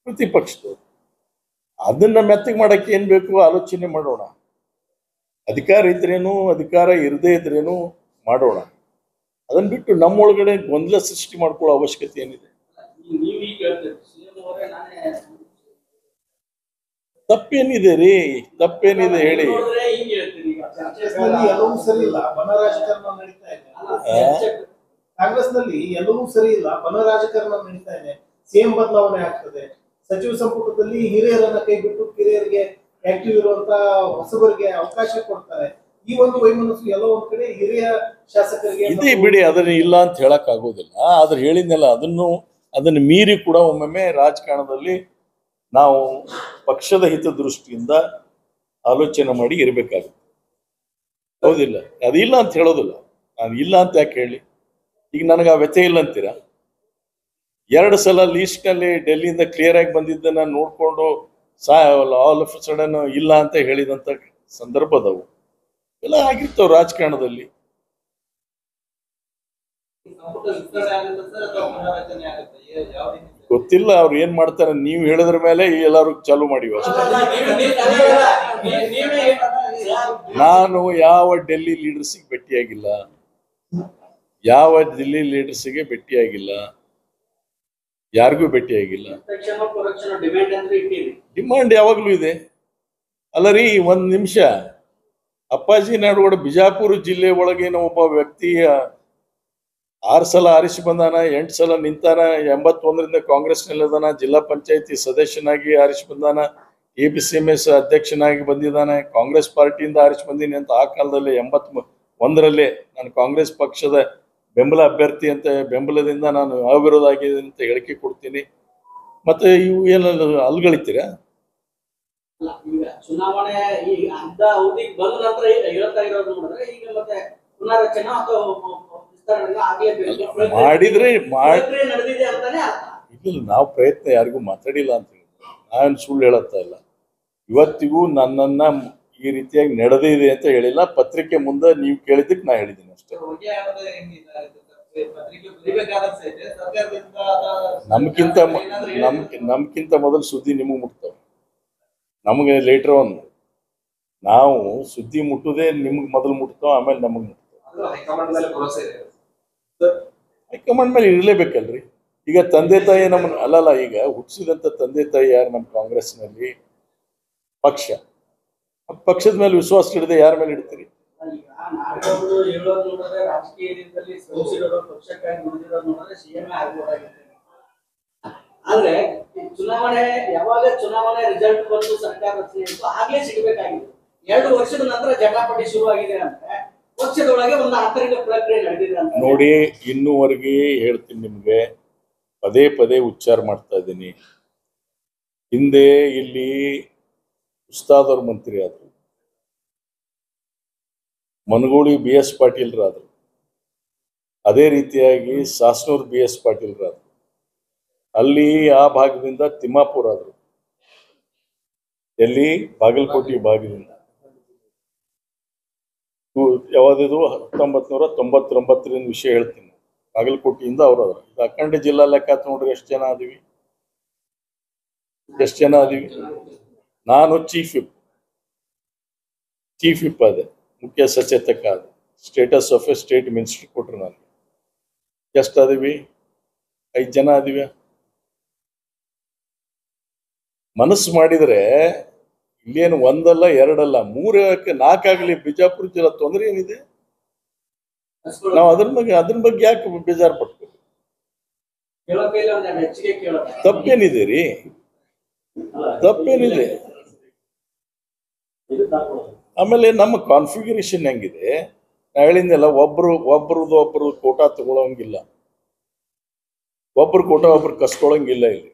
ಪ್ರತಿಪಕ್ಷದವರು. ಅದನ್ನ ಮೆತ್ತಗೆ ಮಾಡಕ್ಕೆ ಏನ್ ಬೇಕು ಆಲೋಚನೆ ಮಾಡೋಣ. ಅಧಿಕಾರ ಇದ್ರೇನು, ಅಧಿಕಾರ ಇರದೇ ಇದ್ರೇನು ಮಾಡೋಣ. ಅದನ್ನ ಬಿಟ್ಟು ನಮ್ಮೊಳಗಡೆ ಗೊಂದಲ ಸೃಷ್ಟಿ ಮಾಡ್ಕೊಳ್ಳೋ ಅವಶ್ಯಕತೆ ಏನಿದೆ? ತಪ್ಪೇನಿದೆ ರೀ? ತಪ್ಪೇನಿದೆ ಹೇಳಿ? ನೋಡಿದ್ರೆ ಹಿಂಗ್ ಹೇಳ್ತೀರಿ ಈಗ. ಕಾಂಗ್ರೆಸ್ನಲ್ಲಿ ಎಲ್ಲವೂ ಸರಿ ಇಲ್ಲ, ಬನ ರಾಜಕಾರಣ ನಡೀತಾ ಇದೆ. ಕಾಂಗ್ರೆಸ್ನಲ್ಲಿ ಎಲ್ಲವೂ ಸರಿ ಇಲ್ಲ, ಬನ ರಾಜಕಾರಣ ನಡೀತಾ ಇದೆ. ಸಿಎಂ ಬದಲಾವಣೆ ಆಗ್ತದೆ, ಸಚಿವ ಸಂಪುಟದಲ್ಲಿ ಹಿರಿಯರನ್ನ ಕೈ ಬಿಟ್ಟು ಕಿರಿಯರಿಗೆ ಆಕ್ಟಿವ್ ಇರುವಂತ ಹೊಸಬರಿಗೆ ಅವಕಾಶ ಕೊಡ್ತಾರೆ. ಈ ಒಂದು ವೈಮನಸ್ಸು ಎಲ್ಲೋ ಒಂದ್ ಕಡೆ ಹಿರಿಯ ಶಾಸಕರಿಗೆ ಇದೇ ಬಿಡಿ, ಅದನ್ನ ಇಲ್ಲ ಅಂತ ಹೇಳಕ್ ಆಗೋದಿಲ್ಲ. ಆದ್ರೆ ಹೇಳಿದ್ನಲ್ಲ, ಅದನ್ನು ಮೀರಿ ಕೂಡ ಒಮ್ಮೊಮ್ಮೆ ರಾಜಕಾರಣದಲ್ಲಿ ನಾವು ಪಕ್ಷದ ಹಿತದೃಷ್ಟಿಯಿಂದ ಆಲೋಚನೆ ಮಾಡಿ ಇರಬೇಕಾಗುತ್ತೆ. ಹೌದಿಲ್ಲ? ಅದಿಲ್ಲ ಅಂತ ಹೇಳೋದಿಲ್ಲ. ನಾನು ಇಲ್ಲ ಅಂತ ಯಾಕೆ ಹೇಳಿ? ಈಗ ನನಗೆ ಆ ವ್ಯಥೆ ಇಲ್ಲ ಅಂತೀರಾ? 2 ಸಲ ಲೀಸ್ಟ್ನಲ್ಲಿ ಡೆಲ್ಲಿಯಿಂದ ಕ್ಲಿಯರ್ ಆಗಿ ಬಂದಿದ್ದನ್ನ ನೋಡ್ಕೊಂಡು ಆಲ್ ಆಫ್ ಸಡನ್ ಇಲ್ಲ ಅಂತ ಹೇಳಿದಂತ ಸಂದರ್ಭದವು ಎಲ್ಲ ಆಗಿರ್ತಾವ ರಾಜಕಾರಣದಲ್ಲಿ. ಸಂಪುಟ ವಿಸ್ತರಣೆ ಆಗುತ್ತೆ ಸರ್ ಅಥವಾ ಪುನರ್ರಚನೆ ಆಗುತ್ತೆ? ಯಾವ ರೀತಿ ಗೊತ್ತಿಲ್ಲ ಅವ್ರು ಏನ್ ಮಾಡ್ತಾರೆ. ನೀವು ಹೇಳಿದ್ರ ಮೇಲೆ ಎಲ್ಲರೂ ಚಾಲು ಮಾಡಿವಿ ಅಷ್ಟೇ. ನಾನು ಯಾವ ಡೆಲ್ಲಿ ಲೀಡರ್ಸಿಗೆ ಭೇಟಿಯಾಗಿಲ್ಲ, ಯಾವ ದಿಲ್ಲಿ ಲೀಡರ್ಸಿಗೆ ಭೇಟಿಯಾಗಿಲ್ಲ, ಯಾರಿಗೂ ಭೇಟಿಯಾಗಿಲ್ಲ. ಡಿಮಾಂಡ್ ಯಾವಾಗ್ಲೂ ಇದೆ ಅಲ್ಲ ರೀ. 1 ನಿಮಿಷ, ಅಪ್ಪಾಜಿ ನಾಡಗೌಡ ಬಿಜಾಪುರ ಜಿಲ್ಲೆ ಒಳಗಿನ ಒಬ್ಬ ವ್ಯಕ್ತಿ 6 ಸಲ ಆರಿಸಿ ಬಂದಾನ, 8 ಸಲ ನಿಂತಾನ, 81ರಿಂದ ಕಾಂಗ್ರೆಸ್ನಲ್ಲಿದಾನ, ಜಿಲ್ಲಾ ಪಂಚಾಯತಿ ಸದಸ್ಯನಾಗಿ ಆರಿಸಿ ಬಂದಾನ, APCMS ಅಧ್ಯಕ್ಷನಾಗಿ ಬಂದಿದ್ದಾನೆ, ಕಾಂಗ್ರೆಸ್ ಪಾರ್ಟಿಯಿಂದ ಆರಿಸಿ ಬಂದೀನಿ ಅಂತ. ಆ ಕಾಲದಲ್ಲಿ 81ರಲ್ಲಿ ನಾನು ಕಾಂಗ್ರೆಸ್ ಪಕ್ಷದ ಬೆಂಬಲ ಅಭ್ಯರ್ಥಿ ಅಂತ ಬೆಂಬಲದಿಂದ ನಾನು ಅವಿರೋಧ ಆಗಿದೆ ಅಂತ ಹೇಳಿಕೆ ಕೊಡ್ತೀನಿ. ಮತ್ತೆ ಇವು ಏನೆಲ್ಲ ಅಲ್ಗಳಿತೀರಾ? ಚುನಾವಣೆ ಈ ಅರ್ಧ ಅವಧಿಗೆ ಬಂದ ನಂತರ ಹೇಳ್ತಾ ಇರೋದು ನೋಡಿದ್ರೆ ಈಗ ಮತ್ತೆ ಪುನರ್ರಚನೆ ಅಥವಾ ವಿಸ್ತರಣೆ ಆಗ್ಲೇಬೇಕು ಮಾಡಿದ್ರೆ ನಡೆದಿದೆ ಅಂತಾನೆ ಅರ್ಥ. ಇಲ್ಲ, ನಾವು ಪ್ರಯತ್ನ ಯಾರಿಗೂ ಮಾತಾಡಿಲ್ಲ ಅಂತ ಹೇಳಿ ನಾನು ಸುಳ್ಳು ಹೇಳತ್ತಾ ಇಲ್ಲ. ಇವತ್ತಿಗೂ ನನ್ನನ್ನ ಈ ರೀತಿಯಾಗಿ ನಡೆದಿದೆ ಅಂತ ಹೇಳಿಲ್ಲ. ಪತ್ರಿಕೆ ಮುಂದೆ ನೀವು ಕೇಳಿದ್ದಕ್ಕೆ ನಾ ಹೇಳಿದ್ದೀನಿ ಅಷ್ಟೇ. ನಮ್ಗಿಂತ ಮೊದಲು ಸುದ್ದಿ ನಿಮಗೆ ಮುಟ್ತಾವ, ನಮಗೆ ಲೇಟರ್ ಆನ್. ನಾವು ಸುದ್ದಿ ಮುಟ್ಟುದೇ ನಿಮ್ಗೆ ಮೊದಲು ಮುಟ್ತಾವ, ಆಮೇಲೆ ನಮಗೆ ಮುಟ್ತಾವ. ಹೈಕಮಾಂಡ್ ಮೇಲೆ ಇರಲೇಬೇಕಲ್ರಿ. ಈಗ ತಂದೆ ತಾಯಿ ನಮ್ಮನ್ನ ಅಲ್ಲಲ್ಲ, ಈಗ ಹುಟ್ಟಿಸಿದಂತ ತಂದೆ ತಾಯಿ ಯಾರು ನಮ್ಮ ಕಾಂಗ್ರೆಸ್ನಲ್ಲಿ? ಪಕ್ಷದ ಮೇಲೆ ವಿಶ್ವಾಸ ಇಡದೆ ಯಾರ ಮೇಲೆ ಇಡ್ತೀರಿ? ಆದ್ರೆ ಚುನಾವಣೆ ಯಾವಾಗ ಚುನಾವಣೆ ರಿಸಲ್ಟ್ ಬಂದು ಸರ್ಕಾರ ರಚನೆ ಇತ್ತು ಆಗ್ಲೇ ಸಿಗಬೇಕಾಗಿದೆ. 2 ವರ್ಷದ ನಂತರ ಜಟಾಪಟಿ ಶುರುವಾಗಿದೆ ಅಂದ್ರೆ ಪಕ್ಷದೊಳಗೆ ಒಂದು ಆಂತರಿಕ ಪ್ರಕ್ರಿಯೆ ನಡೆದಿದೆ ಅಂತ ನೋಡಿ. ಇನ್ನೂವರೆಗೆ ಹೇಳ್ತೀನಿ ನಿಮ್ಗೆ, ಪದೇ ಪದೇ ಉಚ್ಚಾರ ಮಾಡ್ತಾ ಇದ್ದೀನಿ. ಹಿಂದೆ ಇಲ್ಲಿ ಉಸ್ತಾದ್ ಅವ್ರ ಮಂತ್ರಿ ಆದ್ರು, ಮನಗೋಳಿ BS ಪಾಟೀಲ್ರಾದ್ರು, ಅದೇ ರೀತಿಯಾಗಿ ಸಾಸ್ನೂರ್ BS ಪಾಟೀಲ್ರಾದ್ರು, ಅಲ್ಲಿ ಆ ಭಾಗದಿಂದ ತಿಮ್ಮಾಪುರ ಆದ್ರು, ಎಲ್ಲಿ ಬಾಗಲಕೋಟೆ ಭಾಗದಿಂದ. ಯಾವ್ದು 1999ರಿಂದ ವಿಷಯ ಹೇಳ್ತೀನಿ. ಬಾಗಲಕೋಟೆಯಿಂದ ಅವ್ರು ಅದ್ರ. ಇದು ಅಖಂಡ ಜಿಲ್ಲಾ ಲೆಕ್ಕ ನೋಡ್ರಿ ಎಷ್ಟು ಜನ ಅದೀವಿ. ನಾನು ಚೀಫ್ ವಿಪ್ ಅದೇ, ಮುಖ್ಯ ಸಚೇತಕ ಅದೇ, status of A state minister ಕೊಟ್ರು ನನಗೆ. ಎಷ್ಟು ಅದೀವಿ? 5 ಜನ ಅದೀವಿ. ಮನಸ್ಸು ಮಾಡಿದ್ರೆ ಇಲ್ಲೇನು 1 ಅಲ್ಲ 2 ಅಲ್ಲ 3 4 ಆಗಲಿ ಬಿಜಾಪುರ ಜಿಲ್ಲಾ ತೊಂದರೆ ಏನಿದೆ? ನಾವು ಅದ್ರ ಬಗ್ಗೆ ಯಾಕೆ ಬೇಜಾರು ಪಡ್ತೀವಿ? ತಪ್ಪೇನಿದೆ ರೀ? ತಪ್ಪೇನಿದೆ? ಆಮೇಲೆ ನಮ್ಮ ಕಾನ್ಫಿಗರೇಷನ್ ಹೆಂಗಿದೆ ನಾ ಹೇಳಿದ್ನಲ್ಲ, ಒಬ್ರದ್ದು ಕೋಟಾ ತಗೊಳಂಗಿಲ್ಲ, ಒಬ್ರು ಕೋಟಾ ಒಬ್ರು ಕಸ್ಕೊಳಂಗಿಲ್ಲ ಇಲ್ಲಿ.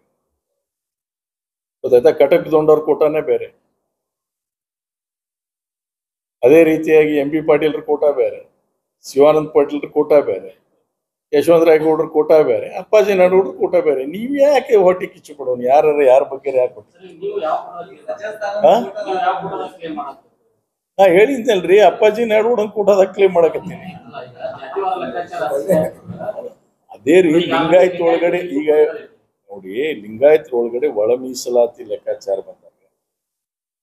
ಗೊತ್ತಾಯ್ತಾ? ಕಟಕ್ ದೊಂಡವ್ರ ಕೋಟಾನೇ ಬೇರೆ, ಅದೇ ರೀತಿಯಾಗಿ MP ಪಾಟೀಲ್ರ ಕೋಟಾ ಬೇರೆ, ಶಿವಾನಂದ ಪಾಟೀಲ್ರ ಕೋಟಾ ಬೇರೆ, ಯಶವಂತ ರಾಯಗೌಡ್ರ ಕೋಟಾ ಬೇರೆ, ಅಪ್ಪಾಜಿ ನಾಡಗೌಡ್ರ ಕೋಟಾ ಬೇರೆ. ನೀವ್ ಯಾಕೆ ಹೊಟ್ಟೆ ಕಿಚ್ಚು ಕೊಡೋಣ? ಯಾರ ಬಗ್ಗೆ ಯಾಕೆ ನಾ ಹೇಳಿದ್ನಲ್ರಿ, ಅಪ್ಪಾಜಿ ನಾಡಗೌಡ ಕೋಟಾದಾಗ ಕ್ಲೇಮ್ ಮಾಡಕತ್ತೀನಿ. ಅದೇ ರೀ ಲಿಂಗಾಯತ್ ಒಳಗಡೆ ಈಗ ನೋಡಿ, ಲಿಂಗಾಯತ್ ಒಳಗಡೆ ಒಳ ಮೀಸಲಾತಿ ಲೆಕ್ಕಾಚಾರ ಬಂದಾಗ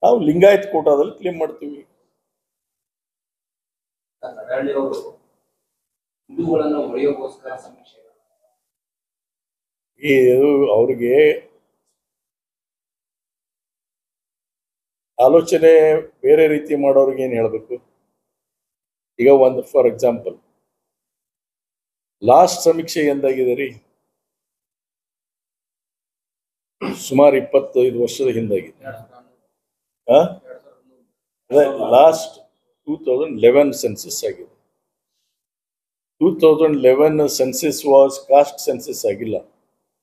ನಾವು ಲಿಂಗಾಯತ್ ಕೋಟಾದಲ್ಲಿ ಕ್ಲೇಮ್ ಮಾಡ್ತೀವಿ. ಅವ್ರಿಗೆ ಆಲೋಚನೆ ಬೇರೆ ರೀತಿ ಮಾಡೋರಿಗೆ ಏನು ಹೇಳಬೇಕು? ಈಗ ಒಂದು ಫಾರ್ ಎಕ್ಸಾಂಪಲ್ ಲಾಸ್ಟ್ ಸಮೀಕ್ಷೆ ಎಂದಾಗಿದೆ ರೀ, ಸುಮಾರು 25 ವರ್ಷದ ಹಿಂದಾಗಿದೆ. ಲಾಸ್ಟ್ 2011 ಸೆನ್ಸಸ್ ಆಗಿದೆ. 2011 ಸೆನ್ಸಸ್ ವಾಸ್ ಕಾಸ್ಟ್ ಸೆನ್ಸಸ್ ಆಗಿಲ್ಲ.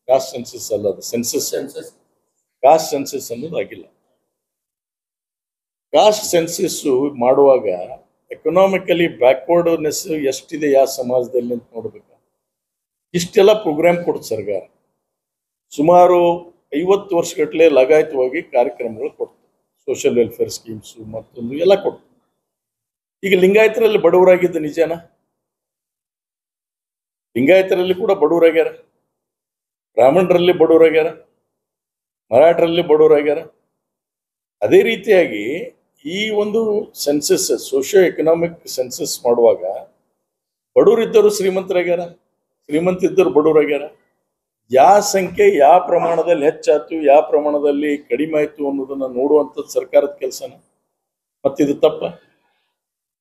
ಕಾಸ್ಟ್ ಸೆನ್ಸಸ್ ಅಲ್ಲ, ಅದು ಸೆನ್ಸಸ್. ಕಾಸ್ಟ್ ಸೆನ್ಸಸ್ ಅನ್ನೋದು ಆಗಿಲ್ಲ. ಕಾಸ್ಟ್ ಸೆನ್ಸಸ್ ಮಾಡುವಾಗ ಎಕನಾಮಿಕಲಿ ಬ್ಯಾಕ್ವರ್ಡ್ನೆಸ್ ಎಷ್ಟಿದೆ ಯಾವ ಸಮಾಜದಲ್ಲಿ ಅಂತ ನೋಡ್ಬೇಕು. ಇಷ್ಟೆಲ್ಲ ಪ್ರೋಗ್ರಾಮ್ ಕೊಡ್ತು ಸರ್ಕಾರ. ಸುಮಾರು 50 ವರ್ಷಗಟ್ಟಲೆ ಲಗಾಯತವಾಗಿ ಕಾರ್ಯಕ್ರಮಗಳು ಕೊಡ್ತು. ಸೋಷಿಯಲ್ ವೆಲ್ಫೇರ್ ಸ್ಕೀಮ್ಸು ಮತ್ತೊಂದು ಎಲ್ಲ ಕೊಡ್ತು. ಈಗ ಲಿಂಗಾಯತರಲ್ಲಿ ಬಡವರಾಗಿದ್ದ ನಿಜಾನ? ಲಿಂಗಾಯತರಲ್ಲಿ ಕೂಡ ಬಡವರಾಗ್ಯಾರ, ಬ್ರಾಹ್ಮಣರಲ್ಲಿ ಬಡವರಾಗ್ಯಾರ, ಮರಾಠರಲ್ಲಿ ಬಡವರಾಗ್ಯಾರ. ಅದೇ ರೀತಿಯಾಗಿ ಈ ಒಂದು ಸೆನ್ಸಸ್, ಸೋಷಿಯೋ ಎಕನಾಮಿಕ್ ಸೆನ್ಸಸ್ ಮಾಡುವಾಗ ಬಡವರಿದ್ದರು ಶ್ರೀಮಂತರಾಗ್ಯಾರ, ಶ್ರೀಮಂತಿದ್ದರು ಬಡವರಾಗ್ಯಾರ. ಯಾವ ಸಂಖ್ಯೆ ಯಾವ ಪ್ರಮಾಣದಲ್ಲಿ ಹೆಚ್ಚಾಯ್ತು, ಯಾವ ಪ್ರಮಾಣದಲ್ಲಿ ಕಡಿಮೆ ಆಯ್ತು ಅನ್ನೋದನ್ನ ನೋಡುವಂಥದ್ದು ಸರ್ಕಾರದ ಕೆಲಸನ. ಮತ್ತಿದು ತಪ್ಪ?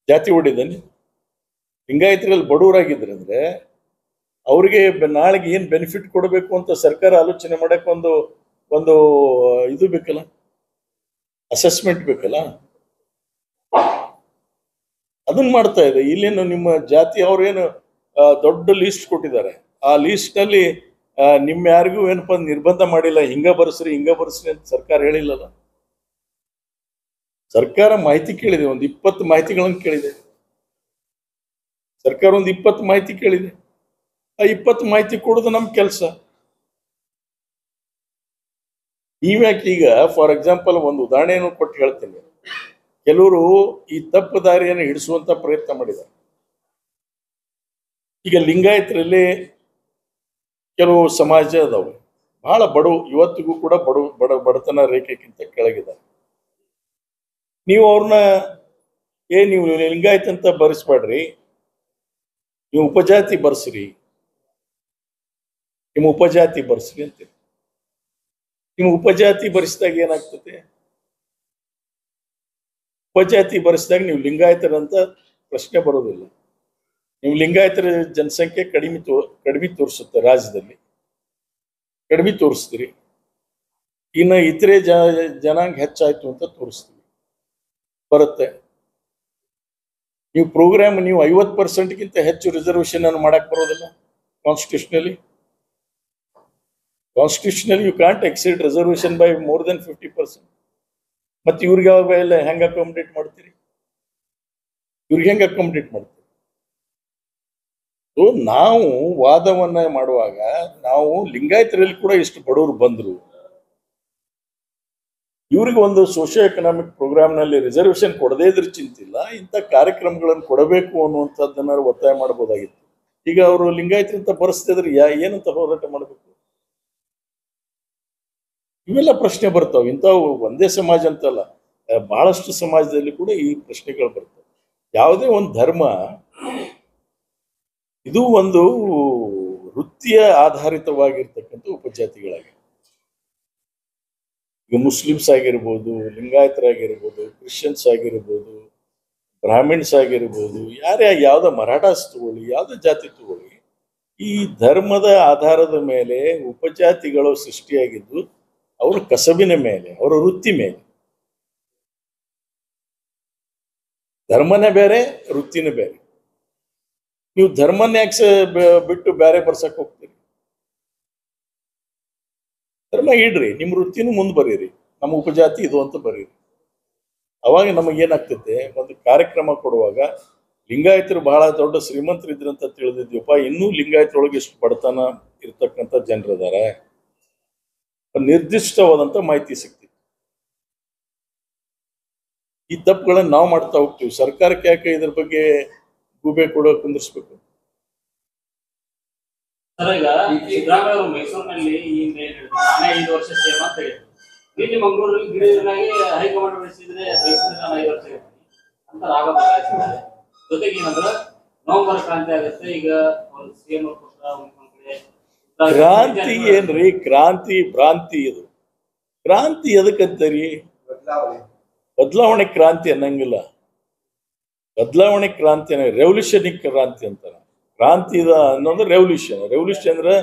ಜಾತಿ ಹೊಡಿದಾನೆ. ಲಿಂಗಾಯತರಲ್ಲಿ ಬಡವರಾಗಿದ್ರೆ ಅಂದ್ರೆ ಅವ್ರಿಗೆ ನಾಳೆಗೆ ಏನು ಬೆನಿಫಿಟ್ ಕೊಡಬೇಕು ಅಂತ ಸರ್ಕಾರ ಆಲೋಚನೆ ಮಾಡಕ್ಕೆ ಒಂದು ಇದು ಬೇಕಲ್ಲ, ಅಸೆಸ್ಮೆಂಟ್ ಬೇಕಲ್ಲ. ಅದನ್ನ ಮಾಡ್ತಾ ಇದೆ. ಇಲ್ಲೇನು ನಿಮ್ಮ ಜಾತಿ ಅವ್ರೇನು ದೊಡ್ಡ ಲೀಸ್ಟ್ ಕೊಟ್ಟಿದ್ದಾರೆ. ಆ ಲೀಸ್ಟ್ ನಲ್ಲಿ ನಿಮ್ಮ ಯಾರಿಗೂ ಏನಪ್ಪ ನಿರ್ಬಂಧ ಮಾಡಿಲ್ಲ, ಹಿಂಗ ಬರ್ಸ್ರಿ ಅಂತ ಸರ್ಕಾರ ಹೇಳಿಲ್ಲಲ್ಲ. ಸರ್ಕಾರ ಮಾಹಿತಿ ಕೇಳಿದೆ, ಒಂದು 20 ಮಾಹಿತಿಗಳನ್ನು ಕೇಳಿದೆ. ಸರ್ಕಾರ ಒಂದು 20 ಮಾಹಿತಿ ಕೇಳಿದೆ. ಆ 20 ಮಾಹಿತಿ ಕೊಡೋದು ನಮ್ಮ ಕೆಲಸ. ನೀವ್ಯಾಕೆ ಈಗ ಫಾರ್ ಎಕ್ಸಾಂಪಲ್ ಒಂದು ಉದಾಹರಣೆಯನ್ನು ಕೊಟ್ಟು ಹೇಳ್ತೀನಿ. ಕೆಲವರು ಈ ತಪ್ಪು ದಾರಿಯನ್ನು ಹಿಡಿಸುವಂತ ಪ್ರಯತ್ನ ಮಾಡಿದ್ದಾರೆ. ಈಗ ಲಿಂಗಾಯತರಲ್ಲಿ ಕೆಲವು ಸಮಾಜ ಅದಾವೆ, ಬಹಳ ಬಡವು, ಇವತ್ತಿಗೂ ಕೂಡ ಬಡತನ ರೇಖೆಗಿಂತ ಕೆಳಗಿದ್ದಾರೆ. ನೀವು ಅವ್ರನ್ನ ನೀವು ಲಿಂಗಾಯತ್ ಅಂತ ಬರೆಸ್ಬೇಡ್ರಿ, ನೀವು ಉಪಜಾತಿ ಬರ್ಸ್ರಿ, ನಿಮ್ಮ ಉಪಜಾತಿ ಬರ್ಸ್ರಿ ಅಂತೀರಿ. ನಿಮ್ಮ ಉಪಜಾತಿ ಬರೆಸಿದಾಗ ಏನಾಗ್ತದೆ? ಉಪಜಾತಿ ಬರೆಸಿದಾಗ ನೀವು ಲಿಂಗಾಯತರಂತ ಪ್ರಶ್ನೆ ಬರೋದಿಲ್ಲ. ನೀವು ಲಿಂಗಾಯತರ ಜನಸಂಖ್ಯೆ ಕಡಿಮೆ ತೋರಿಸುತ್ತೆ, ರಾಜ್ಯದಲ್ಲಿ ಕಡಿಮೆ ತೋರಿಸ್ತೀರಿ. ಇನ್ನು ಇತರೆ ಜನಾಂಗ ಹೆಚ್ಚಾಯ್ತು ಅಂತ ತೋರಿಸ್ತೀವಿ, ಬರುತ್ತೆ. ನೀವು ಪ್ರೋಗ್ರಾಮ್ ನೀವು 50%ಗಿಂತ ಹೆಚ್ಚು ರಿಸರ್ವೇಶನ್ ಅನ್ನು ಮಾಡಕ್ ಬರೋದಿಲ್ಲ. Constitutionally you can't exceed reservation by more than 50%. ಮತ್ತೆ ಇವ್ರಿಗೆ ಯಾವಾಗ ಎಲ್ಲ ಹೆಂಗ ಅಕಾಮಡೇಟ್ ಮಾಡ್ತೀರಿ? ಇವ್ರಿಗೆ ಹೆಂಗ ಅಕಾಮಡೇಟ್ ಮಾಡ್ತೀರಿ? ನಾವು ವಾದವನ್ನ ಮಾಡುವಾಗ ನಾವು ಲಿಂಗಾಯತರಲ್ಲಿ ಕೂಡ ಇಷ್ಟು ಬಡವರು ಬಂದ್ರು, ಇವ್ರಿಗೆ ಒಂದು ಸೋಷಿಯೋ ಎಕನಾಮಿಕ್ ಪ್ರೋಗ್ರಾಮ್ನಲ್ಲಿ ರಿಸರ್ವೇಶನ್ ಕೊಡದೇ ಇದ್ರೆ ಚಿಂತಿಲ್ಲ, ಇಂಥ ಕಾರ್ಯಕ್ರಮಗಳನ್ನು ಕೊಡಬೇಕು ಅನ್ನುವಂಥದ್ದನ್ನ ಒತ್ತಾಯ ಮಾಡಬಹುದಾಗಿತ್ತು. ಈಗ ಅವರು ಲಿಂಗಾಯತರಂತ ಬರೆಸ್ತಿದ್ರೆ ಏನಂತ ಹೋರಾಟ ಮಾಡಬೇಕು? ಇವೆಲ್ಲ ಪ್ರಶ್ನೆ ಬರ್ತಾವೆ. ಇಂಥವು ಒಂದೇ ಸಮಾಜ ಅಂತಲ್ಲ, ಬಹಳಷ್ಟು ಸಮಾಜದಲ್ಲಿ ಕೂಡ ಈ ಪ್ರಶ್ನೆಗಳು ಬರ್ತವೆ. ಯಾವುದೇ ಒಂದು ಧರ್ಮ ಇದು ಒಂದು ವೃತ್ತಿಯ ಆಧಾರಿತವಾಗಿರ್ತಕ್ಕಂಥ ಉಪಜಾತಿಗಳಾಗಿವೆ. ಈಗ ಮುಸ್ಲಿಮ್ಸ್ ಆಗಿರ್ಬೋದು, ಲಿಂಗಾಯತರಾಗಿರ್ಬೋದು, ಕ್ರಿಶ್ಚಿಯನ್ಸ್ ಆಗಿರ್ಬೋದು, ಬ್ರಾಹ್ಮಿಣ್ಸ್ ಆಗಿರ್ಬೋದು, ಯಾವುದೋ ಮರಾಠಾಸ್ ತಗೊಳ್ಳಿ, ಯಾವುದೋ ಜಾತಿ ತಗೊಳ್ಳಿ, ಈ ಧರ್ಮದ ಆಧಾರದ ಮೇಲೆ ಉಪಜಾತಿಗಳು ಸೃಷ್ಟಿಯಾಗಿದ್ದು ಅವರ ಕಸಬಿನ ಮೇಲೆ, ಅವರ ವೃತ್ತಿ ಮೇಲೆ. ಧರ್ಮನೇ ಬೇರೆ, ವೃತ್ತಿನೇ ಬೇರೆ. ನೀವು ಧರ್ಮನ ಯಾಕೆ ಬಿಟ್ಟು ಬೇರೆ ಬರ್ಸಕ್ ಹೋಗ್ತೀರಿ? ಧರ್ಮ ಇಡ್ರಿ, ನಿಮ್ಮ ವೃತ್ತಿನೂ ಮುಂದೆ ಬರೀರಿ, ನಮ್ಮ ಉಪಜಾತಿ ಇದು ಅಂತ ಬರೀರಿ. ಅವಾಗ ನಮಗೇನಾಗ್ತೈತೆ, ಒಂದು ಕಾರ್ಯಕ್ರಮ ಕೊಡುವಾಗ ಲಿಂಗಾಯತರು ಬಹಳ ದೊಡ್ಡ ಶ್ರೀಮಂತರಿದ್ರಂತ ತಿಳಿದಿದ್ಯಪ್ಪ, ಇನ್ನೂ ಲಿಂಗಾಯತರೊಳಗೆ ಎಷ್ಟು ಬಡತನ ಇರ್ತಕ್ಕಂಥ ಜನರಿದ್ದಾರೆ, ನಿರ್ದಿಷ್ಟವಾದಂತ ಮಾಹಿತಿ ಸಿಗ್ತಿತ್ತು. ಈ ತಪ್ಪುಗಳನ್ನು ನಾವು ಮಾಡ್ತಾ ಹೋಗ್ತೀವಿ. ಸರ್ಕಾರಕ್ಕೆ ಯಾಕೆ ಇದ್ರ ಬಗ್ಗೆ ಗೂಬೆ ಕೂಡ ಕುಂದಿರ್ಸ್ಬೇಕು? ಸರ್, ಈಗ ಸಿದ್ದರಾಮಯ್ಯ ಅವರು ಮೈಸೂರಿನಲ್ಲಿ ಈ ಮೇಲೆ 5 ವರ್ಷ ಸೇವೆ ಅಂತ ಹೇಳಿದ್ರು. ಇಲ್ಲಿ ಮಂಗಳೂರಲ್ಲಿ ಗಿರಿಜನಾಗಿ ಹೈಕಮಾಂಡ್ ಬೆಳೆಸಿದ್ರೆ ಮೈಸೂರಿನ 5 ವರ್ಷ ಅಂತ ರಾಗ ಬದಲಾಯಿಸಿದ್ದಾರೆ. ಜೊತೆಗೆ ಏನಂದ್ರೆ ನವೆಂಬರ್ ಕ್ರಾಂತಿ ಆಗುತ್ತೆ. ಈಗ ಒಂದು ಸಿಎಂ ಕ್ರಾಂತಿ ಏನ್ರಿ? ಕ್ರಾಂತಿ ಭ್ರಾಂತಿ. ಇದು ಕ್ರಾಂತಿ ಎದಕ್ಕಂತರಿ? ಬದಲಾವಣೆ ಕ್ರಾಂತಿ ಅನ್ನಂಗಿಲ್ಲ. ಬದಲಾವಣೆ ಕ್ರಾಂತಿ ರೆವಲ್ಯೂಷನಿಕ್ ಕ್ರಾಂತಿ ಅಂತಾರೆ. ಕ್ರಾಂತಿ ಅನ್ನೋದು ರೆವಲ್ಯೂಷನ್. ರೆವಲ್ಯೂಷನ್ ಅಂದ್ರೆ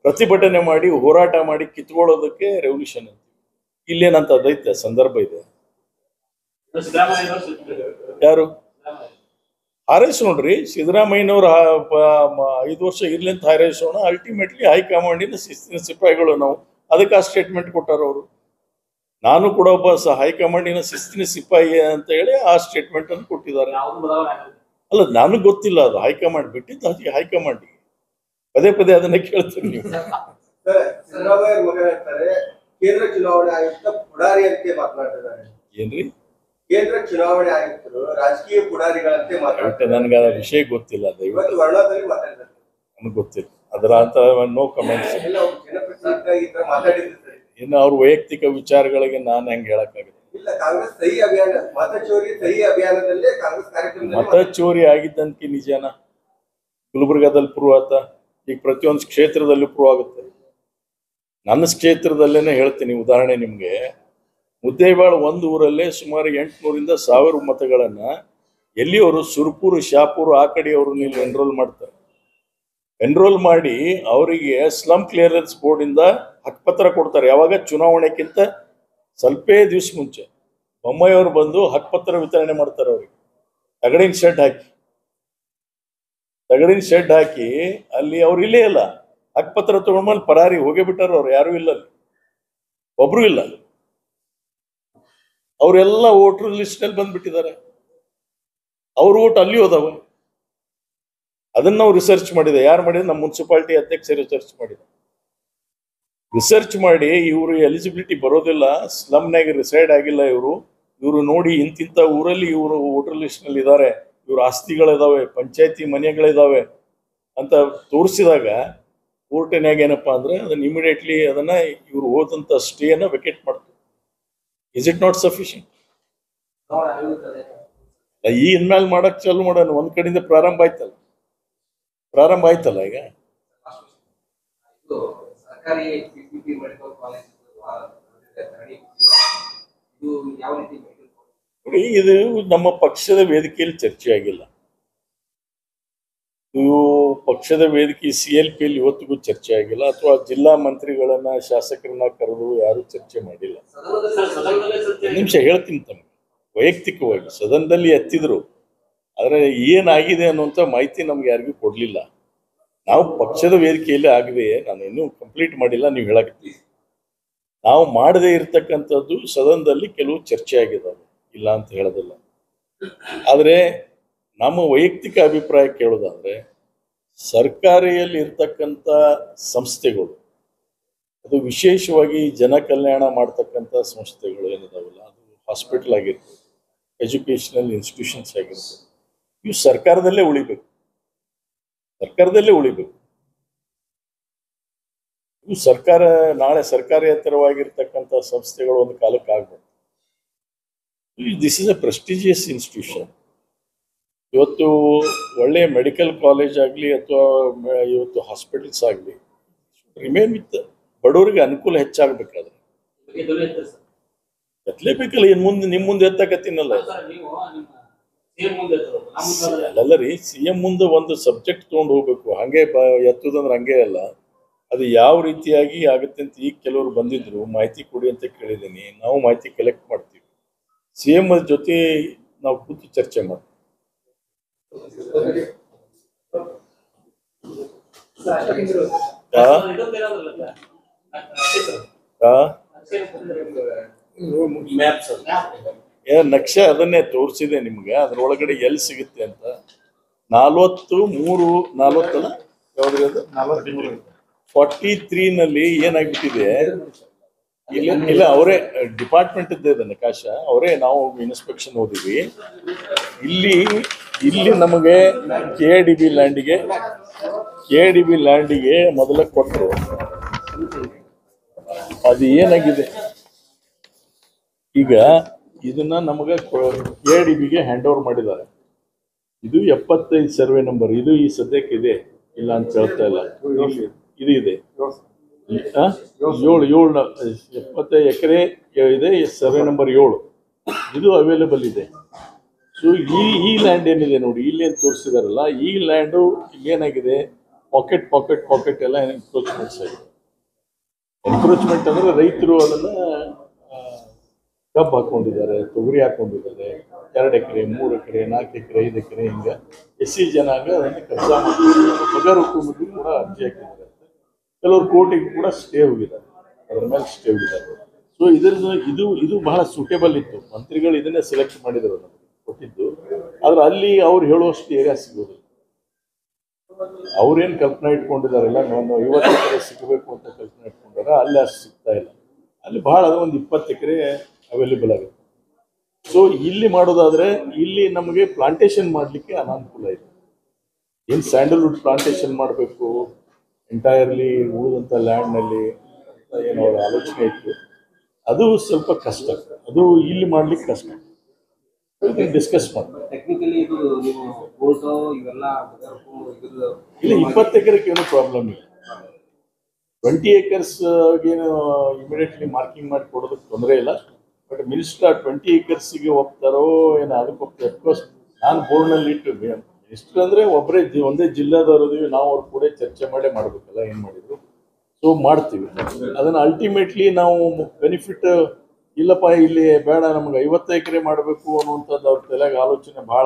ಪ್ರತಿಭಟನೆ ಮಾಡಿ ಹೋರಾಟ ಮಾಡಿ ಕಿತ್ಕೊಳ್ಳೋದಕ್ಕೆ ರೆವಲ್ಯೂಷನ್ ಅಂತ. ಇಲ್ಲೇನಂತ ಅದೈತೆ ಸಂದರ್ಭ ಇದೆ. ಯಾರು ಹಾರೈಸೋಣ್ರಿ, ಸಿದ್ದರಾಮಯ್ಯನವ್ರು 5 ವರ್ಷ ಇರ್ಲಿ ಅಂತ ಹಾರೈಸೋಣ. ಅಲ್ಟಿಮೇಟ್ಲಿ ಹೈಕಮಾಂಡಿನ ಶಿಸ್ತಿನ ಸಿಪಾಯಿಗಳು ನಾವು. ಅದಕ್ಕೆ ಆ ಸ್ಟೇಟ್ಮೆಂಟ್ ಕೊಟ್ಟಾರ ಅವರು. ನಾನು ಕೂಡ ಒಬ್ಬ ಹೈಕಮಾಂಡಿನ ಶಿಸ್ತಿನ ಸಿಪಾಯಿ ಅಂತ ಹೇಳಿ ಆ ಸ್ಟೇಟ್ಮೆಂಟ್ ಅನ್ನು ಕೊಟ್ಟಿದ್ದಾರೆ. ಅಲ್ಲ, ನನಗೆ ಗೊತ್ತಿಲ್ಲ, ಅದು ಹೈಕಮಾಂಡ್ ಬಿಟ್ಟಿದ್ದು ಅದಕ್ಕೆ ಹೈಕಮಾಂಡಿಗೆ. ಪದೇ ಪದೇ ಅದನ್ನ ಕೇಳ್ತೀನಿ ನೀವು. ಸಿದ್ದರಾಮಯ್ಯ ಮಗ ಹೇಳ್ತಾರೆ ಕೇಂದ್ರ ಚುನಾವಣೆ ಆಯುಕ್ತ ಪುಡಾರಿ ಅಂತ ಮಾತನಾಡ್ತಿದ್ದಾರೆ. ಏನ್ರಿ? ಕೇಂದ್ರ ಚುನಾವಣೆ ಆಯುಕ್ತರು ರಾಜಕೀಯ ಪುಡಾರಿಗಳಂತೆ ಮಾತಾಡ್ತಾರೆ. ನನಗೆ ಆ ವಿಷಯ ಗೊತ್ತಿಲ್ಲ, ದಯವಿಟ್ಟು ವರ್ಣದಲ್ಲಿ ಮಾತಾಡಿದ್ದಾರೆ. ನನಗೆ ಗೊತ್ತಿಲ್ಲ ಅದರ ಅಂತ ನೋ ಕಮೆಂಟ್ಸ್. ಜನಪ್ರತಿನಿಧಿಯಾಗಿ ಈ ತರ ಮಾತಾಡಿದ್ದಾರೆ. ಇನ್ನು ಅವ್ರ ವೈಯಕ್ತಿಕ ವಿಚಾರಗಳಿಗೆ ನಾನು ಹೆಂಗೆ ಹೇಳಕ್ಕಾಗುತ್ತೆ? ಇಲ್ಲ, ಕಾಂಗ್ರೆಸ್ ಸಹಿ ಅಭಿಯಾನ, ಮತ ಚೋರಿ ಸಹಿ ಅಭಿಯಾನದಲ್ಲೇ ಕಾಂಗ್ರೆಸ್ ಕಾರ್ಯಕ್ರಮದಲ್ಲಿ ಮತ ಚೋರಿ ಆಗಿದ್ದಂತ ನಿಜಾನ? ಗುಲ್ಬರ್ಗಾದಲ್ಲಿ ಪ್ರೂವ್ ಆತ, ಈಗ ಪ್ರತಿಯೊಂದು ಕ್ಷೇತ್ರದಲ್ಲೂ ಪ್ರೂವ್ ಆಗುತ್ತೆ. ನನ್ನ ಕ್ಷೇತ್ರದಲ್ಲೇನೆ ಹೇಳ್ತೀನಿ ಉದಾಹರಣೆ ನಿಮ್ಗೆ. ಮುದ್ದೇಬಾಳ ಒಂದು ಊರಲ್ಲೇ ಸುಮಾರು 800ರಿಂದ 1000 ಮತಗಳನ್ನ ಎಲ್ಲಿಯವರು ಸುರ್ಪುರ್ ಶಾಪುರ್ ಆ ಕಡೆಯವರು ನೀವು ಎನ್ರೋಲ್ ಮಾಡ್ತಾರೆ. ಎನ್ರೋಲ್ ಮಾಡಿ ಅವರಿಗೆ ಸ್ಲಮ್ ಕ್ಲಿಯರೆನ್ಸ್ ಬೋರ್ಡ್ ಇಂದ ಹಕ್ಕುಪತ್ರ ಕೊಡ್ತಾರೆ. ಯಾವಾಗ? ಚುನಾವಣೆಗಿಂತ ಸ್ವಲ್ಪೇ ದಿವಸ ಮುಂಚೆ ಬೊಮ್ಮಾಯಿಯವರು ಬಂದು ಹಕ್ಕುಪತ್ರ ವಿತರಣೆ ಮಾಡ್ತಾರೆ. ಅವ್ರಿಗೆ ತಗಡಿನ ಶೆಡ್ ಹಾಕಿ ಅಲ್ಲಿ ಅವ್ರು ಇಲ್ಲೇ ಇಲ್ಲ, ಹಕ್ಕುಪತ್ರ ತಗೊಂಡ್ಮೇಲೆ ಪರಾರಿ ಹೋಗೇ ಬಿಟ್ಟಾರ. ಅವ್ರು ಯಾರು ಇಲ್ಲ, ಅಲ್ಲಿ ಒಬ್ರು ಇಲ್ಲ. ಅವರೆಲ್ಲ ವೋಟರ್ ಲಿಸ್ಟ್ ನಲ್ಲಿ ಬಂದ್ಬಿಟ್ಟಿದ್ದಾರೆ. ಅವ್ರ ಓಟ್ ಅಲ್ಲಿ ಹೋದವ. ಅದನ್ನ ನಾವು ರಿಸರ್ಚ್ ಮಾಡಿದೆ. ಯಾರು ಮಾಡಿದ? ನಮ್ಮ ಮುನ್ಸಿಪಾಲಿಟಿ ಅಧ್ಯಕ್ಷ ರಿಸರ್ಚ್ ಮಾಡಿದ. ರಿಸರ್ಚ್ ಮಾಡಿ ಇವರು ಎಲಿಜಿಬಿಲಿಟಿ ಬರೋದಿಲ್ಲ, ಸ್ಲಮ್ನಾಗ ರಿಸೈಡ್ ಆಗಿಲ್ಲ ಇವರು ನೋಡಿ ಇಂತಿಂತ ಊರಲ್ಲಿ ಇವರು ವೋಟರ್ ಲಿಸ್ಟ್ ನಲ್ಲಿ ಇದ್ದಾರೆ, ಇವ್ರ ಆಸ್ತಿಗಳಿದಾವೆ, ಪಂಚಾಯತಿ ಮನೆಗಳಿದಾವೆ ಅಂತ ತೋರಿಸಿದಾಗ ಕೋರ್ಟಿನಾಗ ಏನಪ್ಪಾ ಅಂದ್ರೆ ಅದನ್ನ ಇಮಿಡಿಯೇಟ್ಲಿ ಅದನ್ನ ಇವ್ರು ಹೋದಂತ ಸ್ಟೇನ ವೆಕೇಟ್ ಮಾಡ್ತಾರೆ. Is it not sufficient? ಈ ಇನ್ಮೇಲೆ ಮಾಡಕ್ ಚಾಲು ಮಾಡೋಣ. ಒಂದ್ ಕಡೆಯಿಂದ ಪ್ರಾರಂಭ ಆಯ್ತಲ್ಲ ಈಗ. ಇದು ನಮ್ಮ ಪಕ್ಷದ ವೇದಿಕೆಯಲ್ಲಿ ಚರ್ಚೆ ಆಗಿಲ್ಲ. ಇವು ಪಕ್ಷದ ವೇದಿಕೆ CLP ಯಲ್ಲಿ ಇವತ್ತಿಗೂ ಚರ್ಚೆ ಆಗಿಲ್ಲ, ಅಥವಾ ಜಿಲ್ಲಾ ಮಂತ್ರಿಗಳನ್ನ ಶಾಸಕರನ್ನ ಕರೆದು ಯಾರು ಚರ್ಚೆ ಮಾಡಿಲ್ಲ. ನಿಮಿಷ ಹೇಳ್ತೀನಿ ತಮ್ಮ. ವೈಯಕ್ತಿಕವಾಗಿ ಸದನದಲ್ಲಿ ಎತ್ತಿದ್ರು, ಆದ್ರೆ ಏನಾಗಿದೆ ಅನ್ನುವಂಥ ಮಾಹಿತಿ ನಮ್ಗೆ ಯಾರಿಗೂ ಕೊಡ್ಲಿಲ್ಲ. ನಾವು ಪಕ್ಷದ ವೇದಿಕೆಯಲ್ಲಿ ಆಗಿದೆ, ನಾನು ಇನ್ನೂ ಕಂಪ್ಲೀಟ್ ಮಾಡಿಲ್ಲ, ನೀವು ಹೇಳಕತ್ತೀವಿ. ನಾವು ಮಾಡದೇ ಇರ್ತಕ್ಕಂಥದ್ದು ಸದನದಲ್ಲಿ ಕೆಲವು ಚರ್ಚೆ ಆಗಿದ್ದಾವೆ, ಇಲ್ಲ ಅಂತ ಹೇಳೋದಿಲ್ಲ. ಆದರೆ ನಮ್ಮ ವೈಯಕ್ತಿಕ ಅಭಿಪ್ರಾಯ ಕೇಳೋದಾದ್ರೆ, ಸರ್ಕಾರಿಯಲ್ಲಿ ಇರ್ತಕ್ಕಂಥ ಸಂಸ್ಥೆಗಳು, ಅದು ವಿಶೇಷವಾಗಿ ಜನ ಕಲ್ಯಾಣ ಮಾಡ್ತಕ್ಕಂಥ ಸಂಸ್ಥೆಗಳು ಏನಿದಾವಲ್ಲ, ಅದು ಹಾಸ್ಪಿಟಲ್ ಆಗಿರ್ತದೆ, ಎಜುಕೇಶನಲ್ ಇನ್ಸ್ಟಿಟ್ಯೂಷನ್ಸ್ ಆಗಿರ್ತದೆ, ಇವು ಸರ್ಕಾರದಲ್ಲೇ ಉಳಿಬೇಕು. ಇವು ನಾಳೆ ಸರ್ಕಾರೇತರವಾಗಿರ್ತಕ್ಕಂಥ ಸಂಸ್ಥೆಗಳು ಒಂದು ಕಾಲಕ್ಕೆ ಆಗ್ಬೇಕು. This is a prestigious institution. ಇವತ್ತು ಒಳ್ಳೆಯ ಮೆಡಿಕಲ್ ಕಾಲೇಜ್ ಆಗಲಿ ಅಥವಾ ಇವತ್ತು ಹಾಸ್ಪಿಟಲ್ಸ್ ಆಗಲಿ ರಿಮೇನ್ ವಿತ್ ಬಡವರಿಗೆ ಅನುಕೂಲ ಹೆಚ್ಚಾಗಬೇಕಾದ್ರೆ ಎತ್ತಲೇಬೇಕಲ್ಲ. ನಿಮ್ಮ ಮುಂದೆ ಎತ್ತಕತ್ತೀನಲ್ಲ. ಅಲ್ಲ ರೀ, CM ಮುಂದೆ ಒಂದು ಸಬ್ಜೆಕ್ಟ್ ತೊಗೊಂಡು ಹೋಗ್ಬೇಕು. ಹಂಗೆ ಎತ್ತುದಂದ್ರೆ ಹಂಗೆ ಅಲ್ಲ, ಅದು ಯಾವ ರೀತಿಯಾಗಿ ಆಗುತ್ತೆ ಅಂತ ಈಗ ಕೆಲವರು ಬಂದಿದ್ರು, ಮಾಹಿತಿ ಕೊಡಿ ಅಂತ ಕೇಳಿದ್ದೀನಿ. ನಾವು ಮಾಹಿತಿ ಕಲೆಕ್ಟ್ ಮಾಡ್ತೀವಿ. CM ಜೊತೆ ನಾವು ಕೂತು ಚರ್ಚೆ ಮಾಡ್ತೀವಿ. ನಕ್ಷೆ ಅದನ್ನೇ ತೋರಿಸಿದೆ ನಿಮ್ಗೆ, ಅದ್ರೊಳಗಡೆ ಎಲ್ಲಿ ಸಿಗುತ್ತೆ ಅಂತ. 43 ಏನಾಗ್ಬಿಟ್ಟಿದೆ, ಇಲ್ಲ ಅವರೇ ಡಿಪಾರ್ಟ್ಮೆಂಟ್ ಇದ್ದ ನಕಾಶ, ಅವರೇ ನಾವು ಇನ್ಸ್ಪೆಕ್ಷನ್ ಹೋದಿವಿ. ಇಲ್ಲಿ ನಮಗೆ KIDB ಲ್ಯಾಂಡಿಗೆ ಮೊದಲ ಕೊಟ್ಟರು. ಅದು ಏನಾಗಿದೆ ಈಗ, ಇದನ್ನ ನಮಗೆ KIDBಗೆ ಹ್ಯಾಂಡ್ ಓವರ್ ಮಾಡಿದ್ದಾರೆ. ಇದು 75 ಸರ್ವೆ ನಂಬರ್. ಇದು ಈ ಸದ್ಯಕ್ಕೆ ಇದೆ, ಇಲ್ಲ ಅಂತ ಹೇಳ್ತಾ ಇಲ್ಲ. ಇದು ಇದೆ 7 70 ಎಕರೆ ಇದೆ, ಸರ್ವೆ ನಂಬರ್ 7. ಇದು ಅವೈಲೇಬಲ್ ಇದೆ. ಸೊ ಈ ಲ್ಯಾಂಡ್ ಏನಿದೆ ನೋಡಿ, ಇಲ್ಲಿ ಏನು ತೋರಿಸಿದಾರಲ್ಲ, ಈ ಲ್ಯಾಂಡು ಏನಾಗಿದೆ, ಪಾಕೆಟ್ ಎಲ್ಲ ಎನ್ಕ್ರೋಚ್ಮೆಂಟ್ಸ್ ಆಗಿದೆ. ಎನ್ಕ್ರೋಚ್ಮೆಂಟ್ ಅಂದರೆ ರೈತರು ಅದನ್ನು ಕಬ್ಬು ಹಾಕೊಂಡಿದ್ದಾರೆ, ತೊಗರಿ ಹಾಕೊಂಡಿದ್ದಾರೆ, 2 ಎಕರೆ 3 ಎಕರೆ 4 ಎಕರೆ 5 ಎಕರೆ ಹಿಂಗೆ SC ಜನಾಂಗ ಅದನ್ನು ಕಬ್ಜಾ ಮಾಡಿ ಪಗಾರ ಹುಕುಮಿಗೂ ಕೂಡ ಅರ್ಜಿ ಹಾಕಿದ್ದಾರೆ. ಕೆಲವರು ಕೋರ್ಟಿಗೆ ಕೂಡ ಸ್ಟೇ ಹೋಗಿದ್ದಾರೆ, ಅದರ ಮೇಲೆ ಸ್ಟೇ ಹೋಗಿದ್ದಾರೆ. ಸೊ ಇದು ಬಹಳ ಸೂಟೇಬಲ್ ಇತ್ತು. ಮಂತ್ರಿಗಳು ಇದನ್ನೇ ಸೆಲೆಕ್ಟ್ ಮಾಡಿದರು, ನಮಗೆ ಕೊಟ್ಟಿದ್ದು. ಆದ್ರೆ ಅಲ್ಲಿ ಅವ್ರು ಹೇಳುವಷ್ಟು ಏರಿಯಾ ಸಿಗೋದಿಲ್ಲ. ಅವ್ರೇನು ಕಲ್ಪನೆ ಇಟ್ಕೊಂಡಿದ್ದಾರಲ್ಲ, ನಾನು 50 ಎಕರೆ ಸಿಗಬೇಕು ಅಂತ ಕಲ್ಪನೆ ಇಟ್ಕೊಂಡಾರ, ಅಲ್ಲಿ ಅಷ್ಟು ಸಿಗ್ತಾ ಇಲ್ಲ. ಅಲ್ಲಿ ಬಹಳ ಅದು ಒಂದು 20 ಎಕರೆ ಅವೈಲೇಬಲ್ ಆಗುತ್ತೆ. ಸೊ ಇಲ್ಲಿ ಮಾಡೋದಾದ್ರೆ ಇಲ್ಲಿ ನಮಗೆ ಪ್ಲಾಂಟೇಶನ್ ಮಾಡಲಿಕ್ಕೆ ಅನಾನುಕೂಲ ಇದೆ. ಏನು ಸ್ಯಾಂಡಲ್ವುಡ್ ಪ್ಲಾಂಟೇಶನ್ ಮಾಡಬೇಕು ಎಂಟೈರ್ಲಿ ಉಳಿದಂಥ ಲ್ಯಾಂಡ್ನಲ್ಲಿ ಏನೋ ಅವ್ರ ಆಲೋಚನೆ ಇತ್ತು, ಅದು ಸ್ವಲ್ಪ ಕಷ್ಟ. ಅದು ಇಲ್ಲಿ ಮಾಡ್ಲಿಕ್ಕೆ ಕಷ್ಟ. ಡಿಸ್ಕಸ್ ಮಾಡ್ತಾರೆ. ಟೆಕ್ನಿಕಲಿ ಇದು ನೀವು ಬೋಲ್ಟು ಇವೆಲ್ಲ ಇಲ್ಲಿ 20 ಎಕರೆಗೆ ಏನೂ ಪ್ರಾಬ್ಲಮ್ ಇಲ್ಲ. 20 acres ಏನು ಇಮಿಡಿಯೇಟ್ಲಿ ಮಾರ್ಕಿಂಗ್ ಮಾಡಿ ಕೊಡೋದಕ್ಕೆ ತೊಂದರೆ ಇಲ್ಲ. ಬಟ್ ಮಿನಿಸ್ಟರ್ 20 acresಗೆ ಹೋಗ್ತಾರೋ ಏನೋ ಅದಕ್ಕೆ ಹೋಗ್ತಾರೆ. ಅಫ್ಕೋರ್ಸ್ ನಾನು ಬೋರ್ಡ್ನಲ್ಲಿ ಇಟ್ಟು, ಮಿನಿಸ್ಟರ್ ಅಂದರೆ ಒಂದೇ ಜಿಲ್ಲಾದವ್ರದೀವಿ, ನಾವು ಅವ್ರ ಕೂಡ ಚರ್ಚೆ ಮಾಡೇ ಮಾಡಬೇಕಲ್ಲ, ಏನು ಮಾಡಿದ್ರು. ಸೊ ಮಾಡ್ತೀವಿ ಅದನ್ನು. ಅಲ್ಟಿಮೇಟ್ಲಿ ನಾವು ಬೆನಿಫಿಟ್ ಇಲ್ಲಪ್ಪ ಇಲ್ಲಿ ಬೇಡ, ನಮ್ಗೆ 50 ಎಕರೆ ಮಾಡಬೇಕು ಅನ್ನುವಂಥದ್ದು ಅವ್ರ ತಲೆಗೆ ಆಲೋಚನೆ ಭಾಳ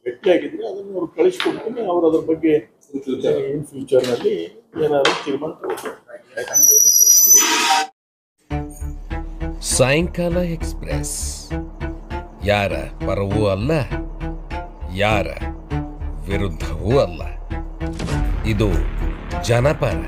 ಗಟ್ಟಿಯಾಗಿದ್ರೆ ಅದನ್ನು ಅವ್ರು ಕಳಿಸ್ಕೊಡ್ತೀನಿ. ಅವ್ರು ಅದ್ರ ಬಗ್ಗೆ ಇನ್ ಫ್ಯೂಚರ್ನಲ್ಲಿ ಏನಾದರೂ ತೀರ್ಮಾನ ತಗೋಬೇಕು. ಸಾಯಂಕಾಲ ಎಕ್ಸ್ಪ್ರೆಸ್ ಯಾರ ಪರವೂ ಅಲ್ಲ, ಯಾರ ವಿರುದ್ಧವೂ ಅಲ್ಲ. ಇದು ಜನಪರ.